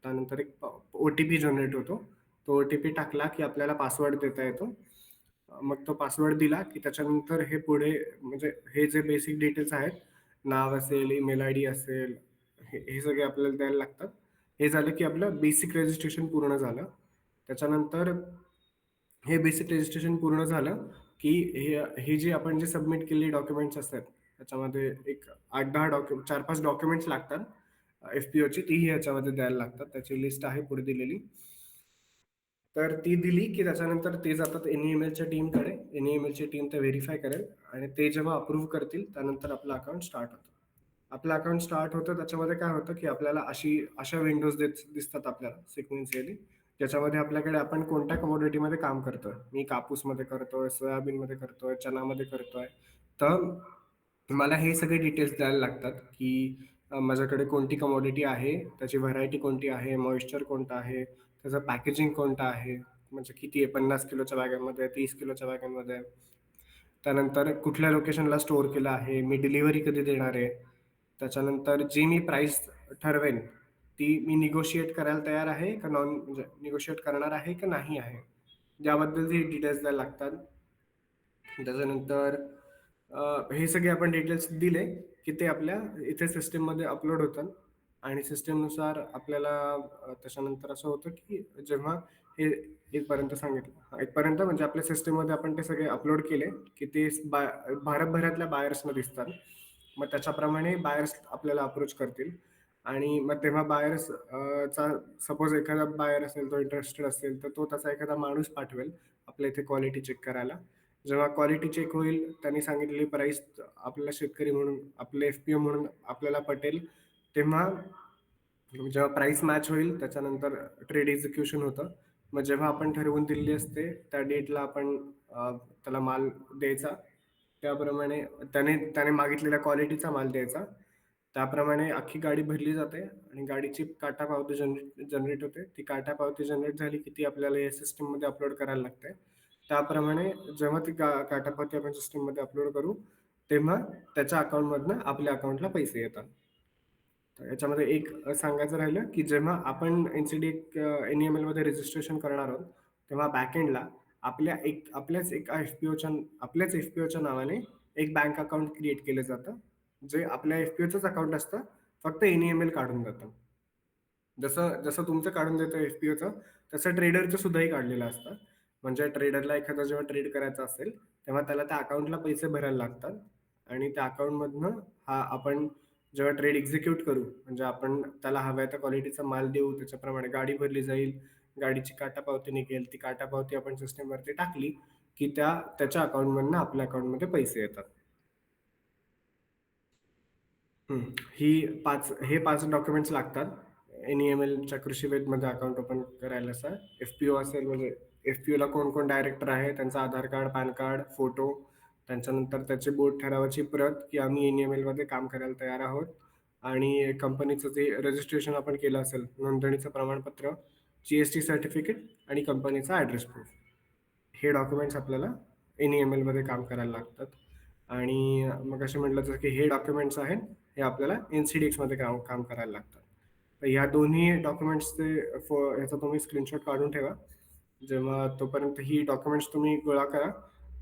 त्यानंतर एक ओ-टी-पी जनरेट होतो. तो ओ-टी-पी टाकला की आपल्याला पासवर्ड देता येतो. मग तो पासवर्ड दिला की त्याच्यानंतर हे पुढे म्हणजे हे जे बेसिक डिटेल्स आहेत, नाव असेल, ईमेल आयडी असेल, हे सगळे आपल्याला द्यायला लागतात. हे झालं की आपलं बेसिक रजिस्ट्रेशन पूर्ण झालं. त्याच्यानंतर हे बेसिक रजिस्ट्रेशन पूर्ण झालं की हे जे सबमिट केलेली डॉक्युमेंट्स असतात, त्याच्यामध्ये एक 8-10 4-5 डॉक्युमेंट्स लागतात. एफ-पी-ओची तीही ह्याच्यामध्ये द्यायला लागतात. त्याची लिस्ट आहे पुढे दिलेली. तर ती दिली की त्याच्यानंतर ते जातात एन-ई-एम-एलच्या टीमकडे. एन-ई-एम-एलची टीम ते व्हेरिफाय करेल आणि ते जेव्हा अप्रूव्ह करतील, त्यानंतर आपलं अकाउंट स्टार्ट होतं. आपलं अकाउंट स्टार्ट होतं त्याच्यामध्ये काय होतं, की आपल्याला अशा विंडोज दिसतात आपल्याला सिक्वेन्शियली, ज्याच्यामध्ये आपल्याकडे आपण कोणत्या कमोडिटीमध्ये काम करतोय. मी कापूसमध्ये करतोय, सोयाबीनमध्ये करतोय, चनामध्ये करतोय. तर मला हे सगळे डिटेल्स द्यायला लागतात, की माझ्याकडे कोणती कमोडिटी आहे, त्याची व्हरायटी कोणती आहे, मॉइश्चर कोणतं आहे, त्याचं पॅकेजिंग कोणतं आहे, म्हणजे किती आहे, 50 किलोच्या बॅगांमध्ये, 30 किलोच्या बॅगांमध्ये. त्यानंतर कुठल्या लोकेशनला स्टोअर केलं आहे, मी डिलिव्हरी कधी देणार आहे. त्याच्यानंतर जी मी प्राईस ठरवेन, ती मी निगोशिएट करायला तयार आहे का म्हणजे निगोशिएट करणार आहे का नाही आहे, याबद्दलचे डिटेल्स द्यायला लागतात. त्याच्यानंतर हे सगळे आपण डिटेल्स दिले, की ते आपल्या इथे सिस्टममध्ये अपलोड होतात आणि सिस्टमनुसार आपल्याला त्याच्यानंतर असं होतं, की जेव्हा हे इथपर्यंत सांगितलं. हां, इथपर्यंत म्हणजे आपल्या सिस्टममध्ये आपण ते सगळे अपलोड केले, की ते भारतभरातल्या बायर्सना दिसतात. मग त्याच्याप्रमाणे बायर्स आपल्याला अप्रोच करतील आणि मग तेव्हा चा सपोज एखादा बायर असेल, तो इंटरेस्टेड असेल, तर तो त्याचा एखादा माणूस पाठवेल आपल्या इथे क्वालिटी चेक करायला. जेव्हा क्वालिटी चेक होईल, त्यांनी सांगितलेली प्राईस आपल्याला शेतकरी म्हणून, आपले एफ-पी-ओ म्हणून आपल्याला पटेल, तेव्हा जेव्हा प्राईस मॅच होईल, त्याच्यानंतर ट्रेड एक्झिक्युशन होतं. मग जेव्हा आपण ठरवून दिलेली असते, त्या डेटला आपण त्याला माल द्यायचा. त्याप्रमाणे त्याने त्याने मागितलेल्या क्वालिटीचा माल द्यायचा त्याप्रमाणे अख्खी गाडी भरली जाते आणि गाडीची काटा पावती जनरेट होते. ती काटा पावती जनरेट झाली की ती आपल्याला या सिस्टममध्ये अपलोड करायला लागते. त्याप्रमाणे जेव्हा ती काटा पावती आपण सिस्टममध्ये अपलोड करू, तेव्हा त्याच्या अकाउंटमधनं आपल्या अकाउंटला पैसे येतात. तर याच्यामध्ये एक सांगायचं राहिलं, की जेव्हा आपण NCD मध्ये रजिस्ट्रेशन करणार आहोत, तेव्हा बॅकएंडला आपल्याच एफ-पी-ओच्या नावाने एक बँक अकाउंट क्रिएट केलं जातं. जे आपल्या एफ-पी-ओचंच अकाउंट असतं, फक्त NAML काढून जातं. जसं जसं तुमचं काढून देतं एफ-पी-ओचं, तसं ट्रेडरचं सुद्धाही काढलेलं असतं. म्हणजे ट्रेडरला एखादा जेव्हा ट्रेड करायचा असेल, तेव्हा त्याला त्या अकाउंटला पैसे भरायला लागतात आणि त्या अकाउंटमधनं आपण जेव्हा ट्रेड एक्झिक्यूट करू, म्हणजे आपण त्याला हव्या त्या क्वालिटीचा माल देऊ, त्याच्याप्रमाणे गाडी भरली जाईल, गाडीची काटा पावती निघेल, ती काटा पावती आपण सिस्टमवरती टाकली, की त्याच्या अकाउंटमधनं आपल्या अकाउंटमध्ये पैसे येतात. हे 5 डॉक्युमेंट्स लागतात. NEMLच्या कृषीवेदमध्ये अकाउंट ओपन करायला सर. एफ-पी-ओ असेल म्हणजे एफ-पी-ओला कोण-कोण डायरेक्टर आहे, त्यांचा आधार कार्ड, पॅन कार्ड, फोटो, त्यांच्यानंतर त्याची बोर्ड ठरावाची प्रत, की आम्ही NEMLमध्ये काम करायला तयार आहोत आणि कंपनीचं जे रजिस्ट्रेशन आपण केलं असेल, नोंदणीचं प्रमाणपत्र, GST सर्टिफिकेट आणि कंपनीचा ॲड्रेस प्रूफ. हे डॉक्युमेंट्स आपल्याला NEMLमध्ये काम करायला लागतात. आणि मग असे म्हटलं तर की हे डॉक्युमेंट्स आहेत, हे आपल्याला NCDX मध्ये काम करायला लागतात. तर ह्या दोन्ही डॉक्युमेंट्सचे ह्याचा तुम्ही स्क्रीनशॉट काढून ठेवा. जेव्हा तोपर्यंत ही डॉक्युमेंट्स तुम्ही गोळा करा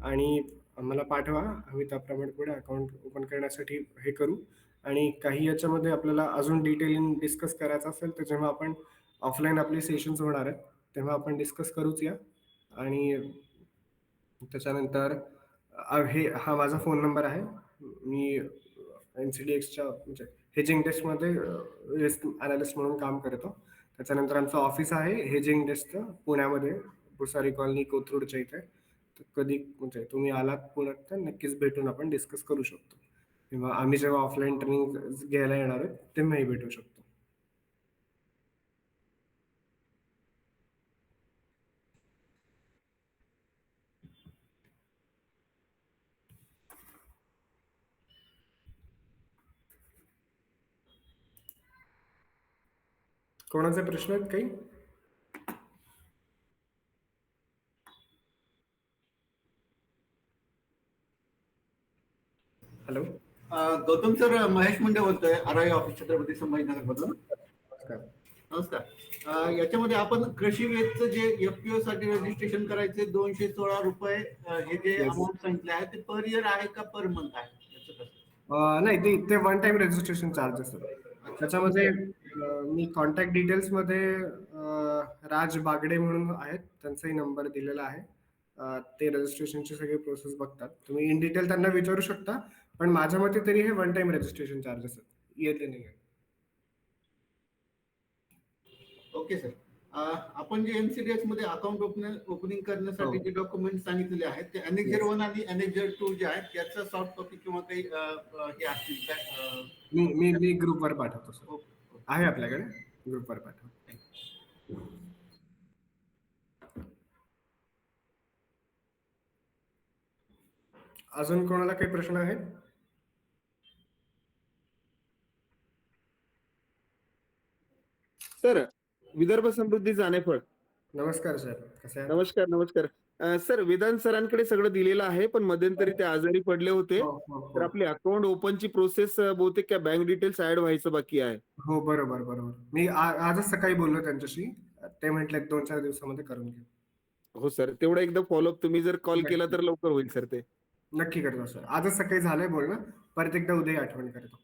आणि आम्हाला पाठवा. आम्ही त्याप्रमाणे पुढे अकाउंट ओपन करण्यासाठी हे करू. आणि काही याच्यामध्ये आपल्याला अजून डिटेलिंग डिस्कस करायचं असेल, तर जेव्हा आपण ऑफलाईन आपले सेशन्स होणार आहेत, तेव्हा आपण डिस्कस करूच या. आणि त्याच्यानंतर हा माझा फोन नंबर आहे. मी NCDXच्या म्हणजे हेजिंग डेस्कमध्ये रिस्क अनालिस्ट म्हणून काम करतो. त्याच्यानंतर आमचं ऑफिस आहे हेजिंग डेस्कचं पुण्यामध्ये, भुसारी कॉलनी, कोथरूडच्या इथे. तर कधी म्हणजे तुम्ही आलात पुण्यात तर नक्कीच भेटून आपण डिस्कस करू शकतो. किंवा आम्ही जेव्हा ऑफलाईन ट्रेनिंग घ्यायला येणार आहोत, तेव्हाही भेटू शकतो. कोणाचे प्रश्न आहेत काही? हॅलो. गौतम सर, महेश मुंडे बोलतोय, RI ऑफिस छत्रपती संभाजीनगर मधून. नमस्कार. नमस्कार. याच्यामध्ये आपण कृषी वेदचं जे FPO साठी रजिस्ट्रेशन करायचे 216 रुपये हे जे Yes. अमाऊंट सांगितले आहे, ते पर इयर आहे का पर मंथ आहे? नाही, ते वन टाइम रजिस्ट्रेशन चार्ज असतात. त्याच्यामध्ये मी कॉन्टॅक्ट डिटेल्समध्ये राज बागडे म्हणून आहेत, त्यांचाही नंबर दिलेला आहे. ते रजिस्ट्रेशनची सगळी प्रोसेस बघतात. तुम्ही इन डिटेल त्यांना विचारू शकता, पण माझ्या मते तरी हे वन टाइम रजिस्ट्रेशन चार्ज असतात, इयरली नाही. Okay sir. आपण जे NCDX मध्ये अकाउंट ओपनिंग करण्यासाठी जे डॉक्युमेंट सांगितलेले आहेत, ते Annexure 1 आणि Annexure 2 जे आहेत, त्याचा सॉफ्ट कॉपी किंवा काही हे असतील मी ग्रुपवर पाठवतो सर. आहे आपल्याकडे, ग्रुपवर पाठवतो. अजून कोणाला काही प्रश्न आहेत? सर, विदर्भ समृद्धी जानेफळ. नमस्कार सर, कसे आहात? नमस्कार नमस्कार. सर, वेदांत सरांकडे सगळं दिलेलं आहे, पण मध्यंतरी ते आजारी पडले होते. तर आपली अकाउंट ओपनची प्रोसेस बहुतेक क्या बँक डिटेल्स ऍड व्हायचं बाकी आहे. हो, बरोबर. मी आजच सकाळी बोललो त्यांच्याशी. ते म्हटले 2-4 दिवसामध्ये करून घेऊ. हो सर, तेवढा एकदा फॉलोअप तुम्ही जर कॉल केला तर लवकर होईल सर ते. नक्की करतो सर. आजच सकाळी झालंय बोलणं. परत एकदा उद्या आठवण करतो.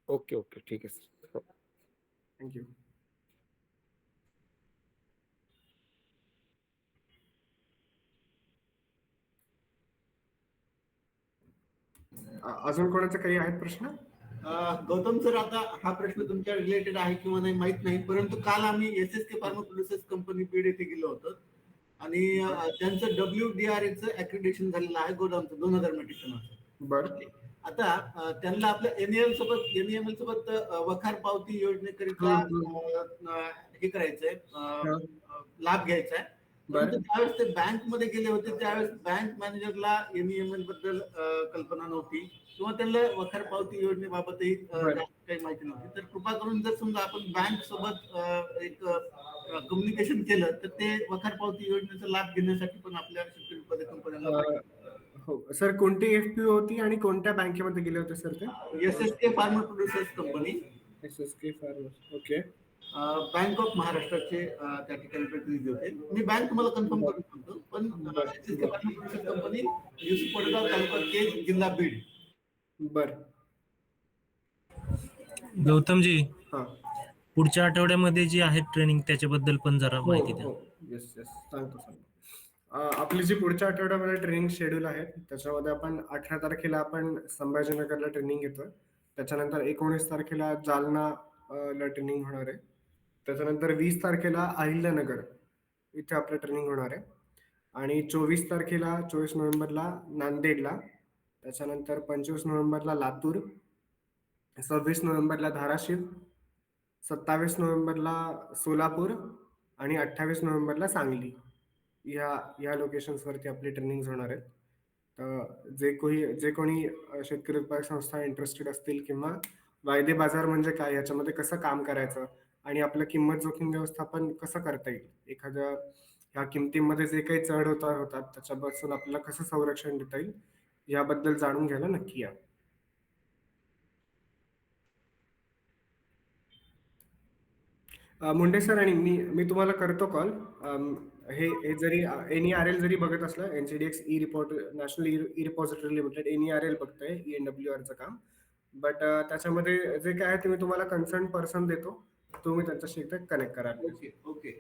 ओके ओके, ठीक आहे सर. थँक्यू. अजून कोणाचे काही आहेत प्रश्न? गौतम सर, आता हा प्रश्न तुमच्या रिलेटेड आहे किंवा नाही माहित नाही, परंतु काल आम्ही SSK pharma process company Beed येथे गेलो होतो आणि त्यांचं WDRA चं ऍक्रिडेशन झालेलं आहे गोदामचं 2000 मेट्रिक टन. बरं. आता त्यांना आपल्या NEML सोबत वखार पावती योजनेकरिता हे करायचंय, लाभ घ्यायचा आहे. परंतु ज्यावेळेस ते बँकमध्ये गेले होते त्यावेळेस बँक मॅनेजरला एमईएमएल बद्दल कल्पना नव्हती किंवा त्यांना वखार पावती योजनेबाबतही जास्त काही माहिती नव्हती. तर कृपा करून जर समजा आपण बँक सोबत एक कम्युनिकेशन केलं तर ते वखार पावती योजनेचा लाभ घेण्यासाठी पण आपल्या शेतकरी उत्पादक कंपन्यांना हो सर, कोणती एफपीओ होती आणि कोणत्या बँकेमध्ये गेले होते सर ते? SSK farmer producers company, SSK farmers. Okay. Bank of महाराष्ट्राचे त्या ठिकाणी प्रतिनिधी होते. मी बँक तुम्हाला कन्फर्म करून सांगतो, पण SSK farmer producers company, Yusuf Padgaon, taluka Kaij, जिल्हा बीड. बर. गौतमजी, हा. पुढच्या आठवड्यामध्ये जी आहे ट्रेनिंग त्याच्याबद्दल पण जरा माहिती द्या. येस येस, सांगतो. आपली जी पुढच्या आठवड्यामध्ये ट्रेनिंग शेड्यूल आहे त्याच्यामध्ये आपण 18 तारखेला आपण संभाजीनगरला ट्रेनिंग घेतोय. त्याच्यानंतर 19 तारखेला जालना ला ट्रेनिंग होणार आहे. त्याच्यानंतर 20 तारखेला अहिल्यानगर इथे आपलं ट्रेनिंग होणार आहे. आणि 24 तारखेला 24 नोव्हेंबरला नांदेडला, त्याच्यानंतर 25 नोव्हेंबरला लातूर, 26 नोव्हेंबरला धाराशिव, 27 नोव्हेंबरला सोलापूर आणि 28 नोव्हेंबरला सांगली. या लोकेशन्सवरती आपली ट्रेनिंग होणार आहेत. तर जे कोणी शेतकरी उत्पादक संस्था इंटरेस्टेड असतील किंवा वायदे बाजार म्हणजे काय, याच्यामध्ये कसं काम करायचं आणि आपलं किंमत जोखीम व्यवस्थापन कसं करता येईल, एखाद्या ह्या किमतीमध्ये जे काही चढ होतात त्याच्यापासून आपल्याला कसं संरक्षण देता येईल, याबद्दल जाणून घ्यायला नक्की या. मुंडे सर, आणि मी तुम्हाला करतो कॉल. हे जरी NERL जरी बघत असलं, NCDX E report, national E repository limited, NERL बघतोय ENWRचं काम, बट त्याच्यामध्ये जे काय आहे ते मी तुम्हाला कन्सर्न पर्सन देतो, तुम्ही त्यांच्याशी एकदा कनेक्ट करा. ओके.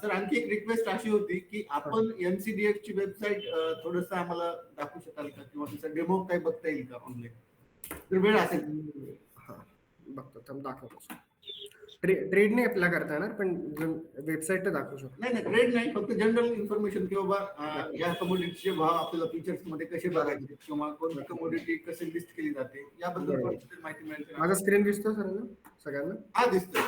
सर, आणखी एक रिक्वेस्ट अशी होती की आपण NCDX ची वेबसाईट थोडस आम्हाला दाखवू शकाल का, किंवा तिचा डेमो काही बघता येईल का ऑनलाईन, जर वेळ असेल? हा, बघतो, दाखवतो. ट्रेड नाही आपल्याला करता येणार, पण वेबसाईट तर दाखवू शकतो. नाही, ट्रेड नाही, फक्त जनरल इन्फॉर्मेशन की बाबा या कमोडिटीचे भाव आपल्याला फीचर्स मध्ये कसे बघायचे किंवा कोणती कमोडिटी कशी लिस्ट केली जाते याबद्दल थोडीशी माहिती मिळेल. माझा स्क्रीन दिसतो सगळ्यांना? हा, दिसतोय.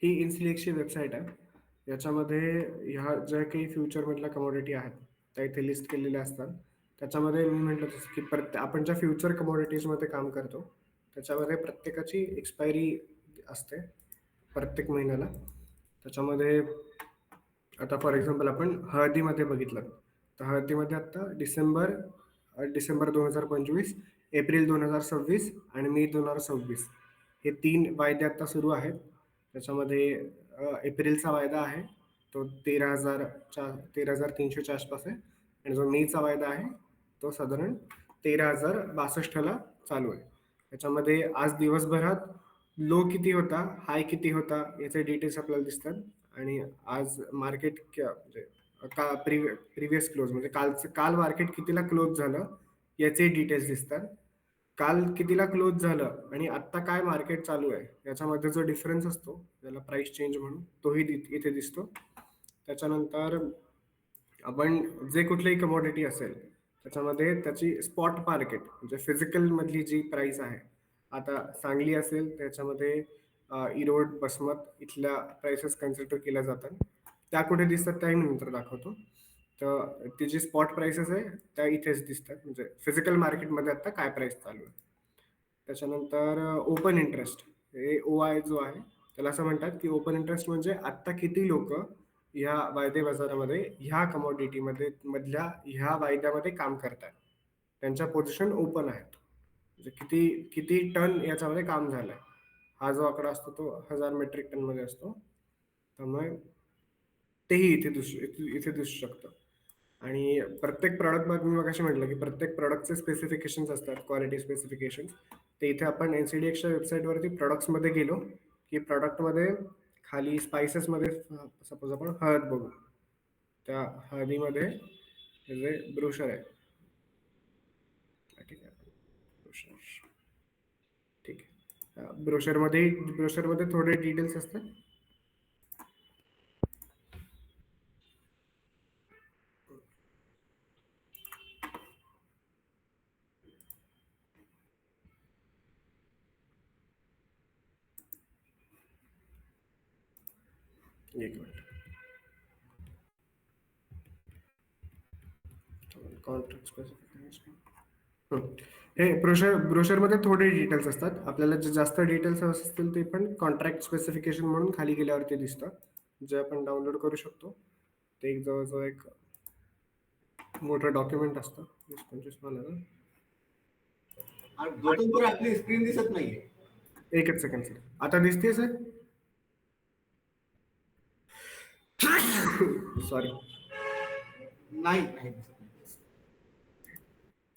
ही इन्सिलेक्सची वेबसाईट आहे. याच्यामध्ये ह्या ज्या काही फ्युचर मधल्या कमोडिटी आहेत त्या इथे लिस्ट केलेल्या असतात. त्याच्यामध्ये मी म्हटलं तसं की आपण ज्या फ्युचर कमोडिटीजमध्ये काम करतो त्याच्यामध्ये प्रत्येकाची एक्सपायरी असते प्रत्येक महिन्याला. त्याच्यामध्ये आता फॉर एक्झाम्पल आपण हळदीमध्ये बघितलं तर हळदीमध्ये आता डिसेंबर 2025, एप्रिल 2026 आणि मे 2026 हे 3 वायदे आता सुरू आहेत. त्याच्यामध्ये एप्रिलचा वायदा आहे तो 13,300च्या आसपास आहे, आणि जो मेचा वायदा आहे तो साधारण 13,062ला चालू आहे. त्याच्यामध्ये आज दिवसभरात लो किती होता, हाय किती होता याचे डिटेल्स आपल्याला दिसतात, आणि आज मार्केट म्हणजे प्रिव्हियस क्लोज म्हणजे काल मार्केट कितीला क्लोज झालं याचे डिटेल्स दिसतात. काल कितीला क्लोज झालं आणि आत्ता काय मार्केट चालू आहे याच्यामध्ये जो डिफरन्स असतो त्याला प्राइस चेंज म्हणून, तोही इथे दिसतो. त्याच्यानंतर आपण जे कुठलीही कमोडिटी असेल त्याच्यामध्ये त्याची स्पॉट मार्केट म्हणजे फिजिकल मधली जी प्राइस आहे, आता सांगली असेल त्याच्यामध्ये इरोड, बसमत इथल्या प्राइसेस कन्सिडर केल्या जातात. त्या कुठे दिसतात त्याही मी नंतर दाखवतो. तर ती जी स्पॉट प्राइसेस आहे त्या इथेच दिसतात, म्हणजे फिजिकल मार्केटमध्ये आता काय प्राइस चालू आहे. त्याच्यानंतर ओपन इंटरेस्ट, हे OI जो आहे त्याला असं म्हणतात की ओपन इंटरेस्ट म्हणजे आत्ता किती लोक ह्या वायदे बाजारामध्ये ह्या कमोडिटीमध्ये मधल्या ह्या वायद्यामध्ये काम करतात, त्यांच्या पोझिशन ओपन आहेत, म्हणजे किती टन याच्यामध्ये काम झालंय. हा जो आकडा असतो तो 1000 मेट्रिक टन मध्ये असतो, त्यामुळे तेही इथे दिसू शकतं. आणि प्रत्येक प्रॉडक्ट मध्ये मी मगाशी म्हटलं की प्रत्येक प्रॉडक्टचे स्पेसिफिकेशन्स असतात, क्वालिटी स्पेसिफिकेशन्स. ते इथे आपण NCDXच्या वेबसाईटवरती प्रॉडक्ट्समध्ये गेलो की प्रॉडक्टमध्ये खाली स्पायसेसमध्ये सपोज आपण हळद बघू, त्या हळदीमध्ये हे जे ब्रोशर आहे, ठीक आहे, ब्रोशर ठीक आहे. ब्रोशरमध्ये थोडे डिटेल्स असतात. एक मिनिट. Contract specification. हे ब्रोशरमध्ये थोडे डिटेल्स असतात. आपल्याला जे जास्त डिटेल्स असतील ते पण कॉन्ट्रॅक्ट स्पेसिफिकेशन म्हणून खाली गेल्यावरती दिसतं, जे आपण डाउनलोड करू शकतो. ते एक जवळजवळ एक मोठं डॉक्युमेंट असतं. 20-25 पानाचं. आणि गौतम सर आपली स्क्रीन दिसत नाहीये. एकच सेकंड सर. आता दिसते सर? सॉरी नाही नाही दिसत नाही.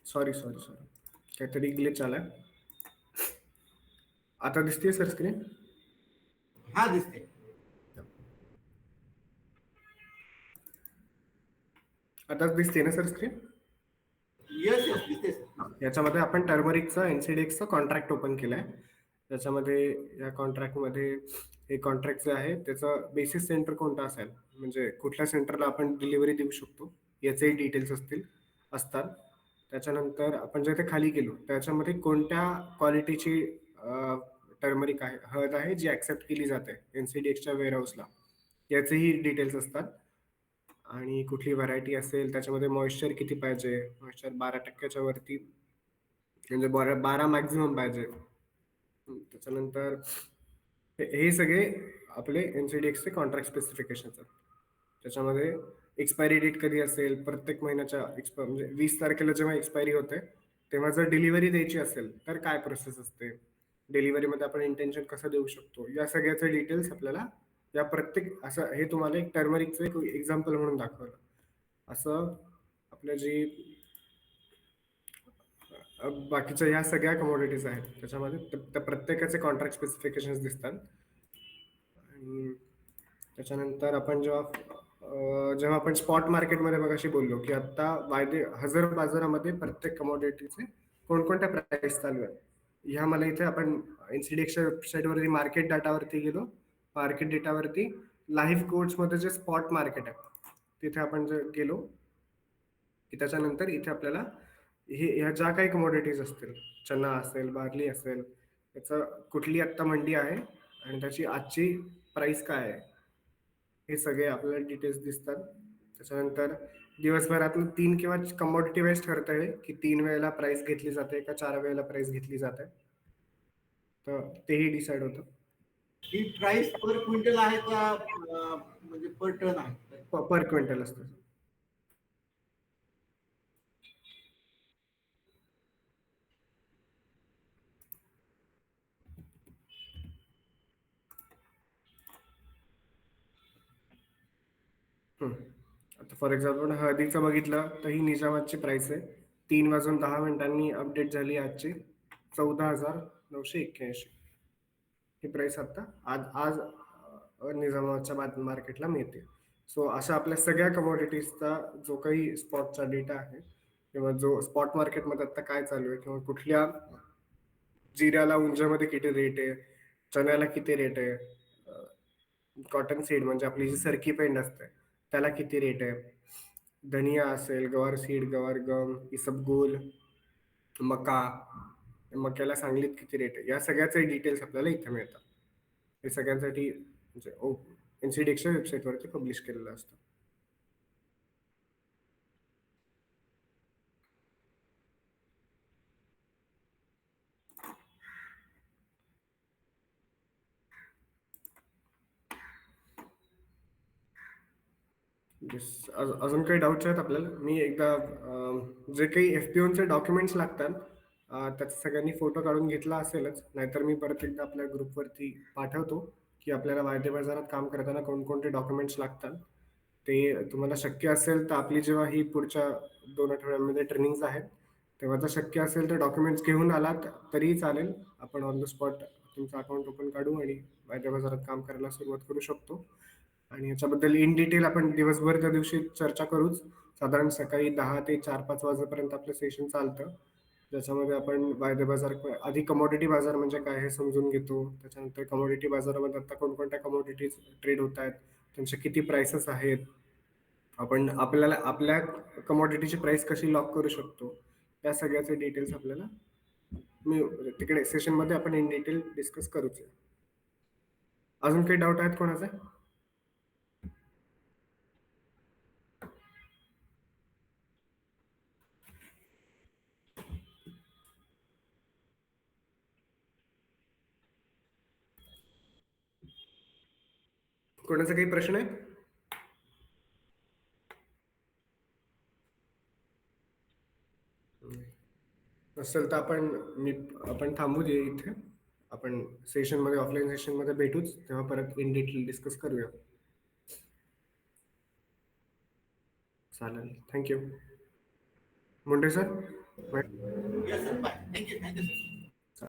सॉरी काहीतरी ग्लिच आलाय. आता दिसते सर स्क्रीन? हा दिसते. आताच दिसते ना सर स्क्रीन? येस येस दिसते सर. याच्यामध्ये आपण टर्मरिकचा एनसीडीएक्सचा कॉन्ट्रॅक्ट ओपन केलाय. त्याच्यामध्ये या कॉन्ट्रॅक्टमध्ये हे कॉन्ट्रॅक्ट जे आहे त्याचं बेसिस सेंटर कोणतं असेल, म्हणजे कुठल्या सेंटरला आपण डिलिव्हरी देऊ शकतो याचेही डिटेल्स असतात. त्याच्यानंतर आपण जे ते खाली गेलो त्याच्यामध्ये कोणत्या क्वालिटीची टर्मरिक आहे, हळद आहे जी ऍक्सेप्ट केली जाते एनसीडीएक्सच्या वेअरहाऊसला, याचेही डिटेल्स असतात. आणि कुठली व्हरायटी असेल, त्याच्यामध्ये मॉइश्चर किती पाहिजे, मॉइश्चर 12% वरती, म्हणजे 12 मॅक्झिमम पाहिजे. त्याच्यानंतर हे सगळे आपले एनसीडीएक्सचे कॉन्ट्रॅक्ट स्पेसिफिकेशन. त्याच्यामध्ये एक्सपायरी डेट कधी असेल, प्रत्येक महिन्याच्या म्हणजे 20 तारखेला जेव्हा एक्सपायरी होते तेव्हा जर डिलिव्हरी द्यायची असेल तर काय प्रोसेस असते, डिलिव्हरीमध्ये आपण इंटेन्शन कसं देऊ शकतो, या सगळ्याचे डिटेल्स आपल्याला या प्रत्येक असं, हे तुम्हाला एक टर्मरिकचं एक एक्झाम्पल म्हणून दाखवलं. असं आपल्या जी बाकीच्या ह्या सगळ्या कमोडिटीज आहेत त्याच्यामध्ये त्या प्रत्येकाचे कॉन्ट्रॅक्ट स्पेसिफिकेशन्स दिसतात. आणि त्याच्यानंतर आपण जेव्हा आपण स्पॉट मार्केटमध्ये मगाशी बोललो की आता हजर बाजारामध्ये प्रत्येक कमोडिटीचे कोणकोणत्या प्राइस चालू आहे, ह्या मला इथे आपण एनसीडीएक्सच्या वेबसाईटवरती मार्केट डाटावरती गेलो. मार्केट डेटावरती लाईव्ह कोट्समध्ये जे स्पॉट मार्केट आहे तिथे आपण जे गेलो की त्याच्यानंतर इथे आपल्याला ह्या ज्या काही कमोडिटीज असतील, चना असेल, बार्ली असेल, त्याचं कुठली आत्ता मंडी आहे आणि त्याची आजची प्राइस काय आहे, हे सगळे आपल्याला डिटेल्स दिसतात. त्याच्यानंतर दिवसभरातून 3 किंवा कमोडिटी वाईज ठरत आहे की 3 वेळेला प्राइस घेतली जाते का 4 वेळेला प्राइस घेतली जाते, तर तेही डिसाईड होतं. ही प्राइस पर क्विंटल आहे का म्हणजे पर टन आहे? पर क्विंटल असतं. आता फॉर एक्झाम्पल हळदीचं बघितलं तर ही निजामाची प्राइस आहे, 3:10 अपडेट झाली आजची, 14,981. ही प्राइस आता आज निजामाच्या मार्केटला मिळते. सो अशा आपल्या सगळ्या कमोडिटीजचा जो काही स्पॉटचा डेटा आहे किंवा जो स्पॉट मार्केटमध्ये आता काय चालू आहे, किंवा कुठल्या जिऱ्याला उंजामध्ये किती रेट आहे, चण्याला किती रेट आहे, कॉटन सीड म्हणजे आपली जी सरकी पेंड असते त्याला किती रेट आहे, धनिया असेल, गवार सीड, गवार गम, इसबगोल, मका, मक्याला सांगलीत किती रेट आहे, या सगळ्याचे डिटेल्स आपल्याला इथे मिळतात. हे सगळ्यांसाठी म्हणजे एनसीडीएक्सच्या वेबसाईटवरती पब्लिश केलेलं असतं. अजून काही डाऊट्स आहेत आपल्याला? मी एकदा जे काही एफपीओचे डॉक्युमेंट्स लागतात त्याचा सगळ्यांनी फोटो काढून घेतला असेलच, नाहीतर मी परत एकदा आपल्या ग्रुपवरती पाठवतो की आपल्याला वायदे बाजारात काम करताना कोणकोणते डॉक्युमेंट्स लागतात. ते तुम्हाला शक्य असेल तर आपली जेव्हा ही पुढच्या 2 आठवड्यांमध्ये ट्रेनिंग्स आहेत तेव्हा जर शक्य असेल तर डॉक्युमेंट्स घेऊन आलात तरीही चालेल. आपण ऑन द स्पॉट तुमचं अकाउंट ओपन काढू आणि वायदे बाजारात काम करायला सुरुवात करू शकतो. आणि याच्याबद्दल इन डिटेल आपण दिवसभर त्या दिवशी चर्चा करूच. साधारण सकाळी 10 ते 4-5 वाजेपर्यंत आपलं सेशन चालतं. ज्याच्यामध्ये आपण वायदे बाजार आधी कमोडिटी बाजार म्हणजे काय हे समजून घेतो. त्याच्यानंतर कमोडिटी बाजारामध्ये आता कोणकोणत्या कमोडिटीज ट्रेड होत आहेत, त्यांचे किती प्राइसेस आहेत, आपण आपल्याला आपल्या कमोडिटीची प्राइस कशी लॉक करू शकतो, या सगळ्याचे डिटेल्स आपल्याला मी तिकडे सेशनमध्ये आपण इन डिटेल डिस्कस करूच. अजून काही डाऊट आहेत कोणाचे? कोणाचा काही प्रश्न आहे? नसेल तर आपण थांबू दे इथे. आपण सेशनमध्ये ऑफलाईन सेशनमध्ये भेटूच, तेव्हा परत इन डिटेल डिस्कस करूया. चालेल, thank you. Munde sir. Yes sir, bye. Thank you sir.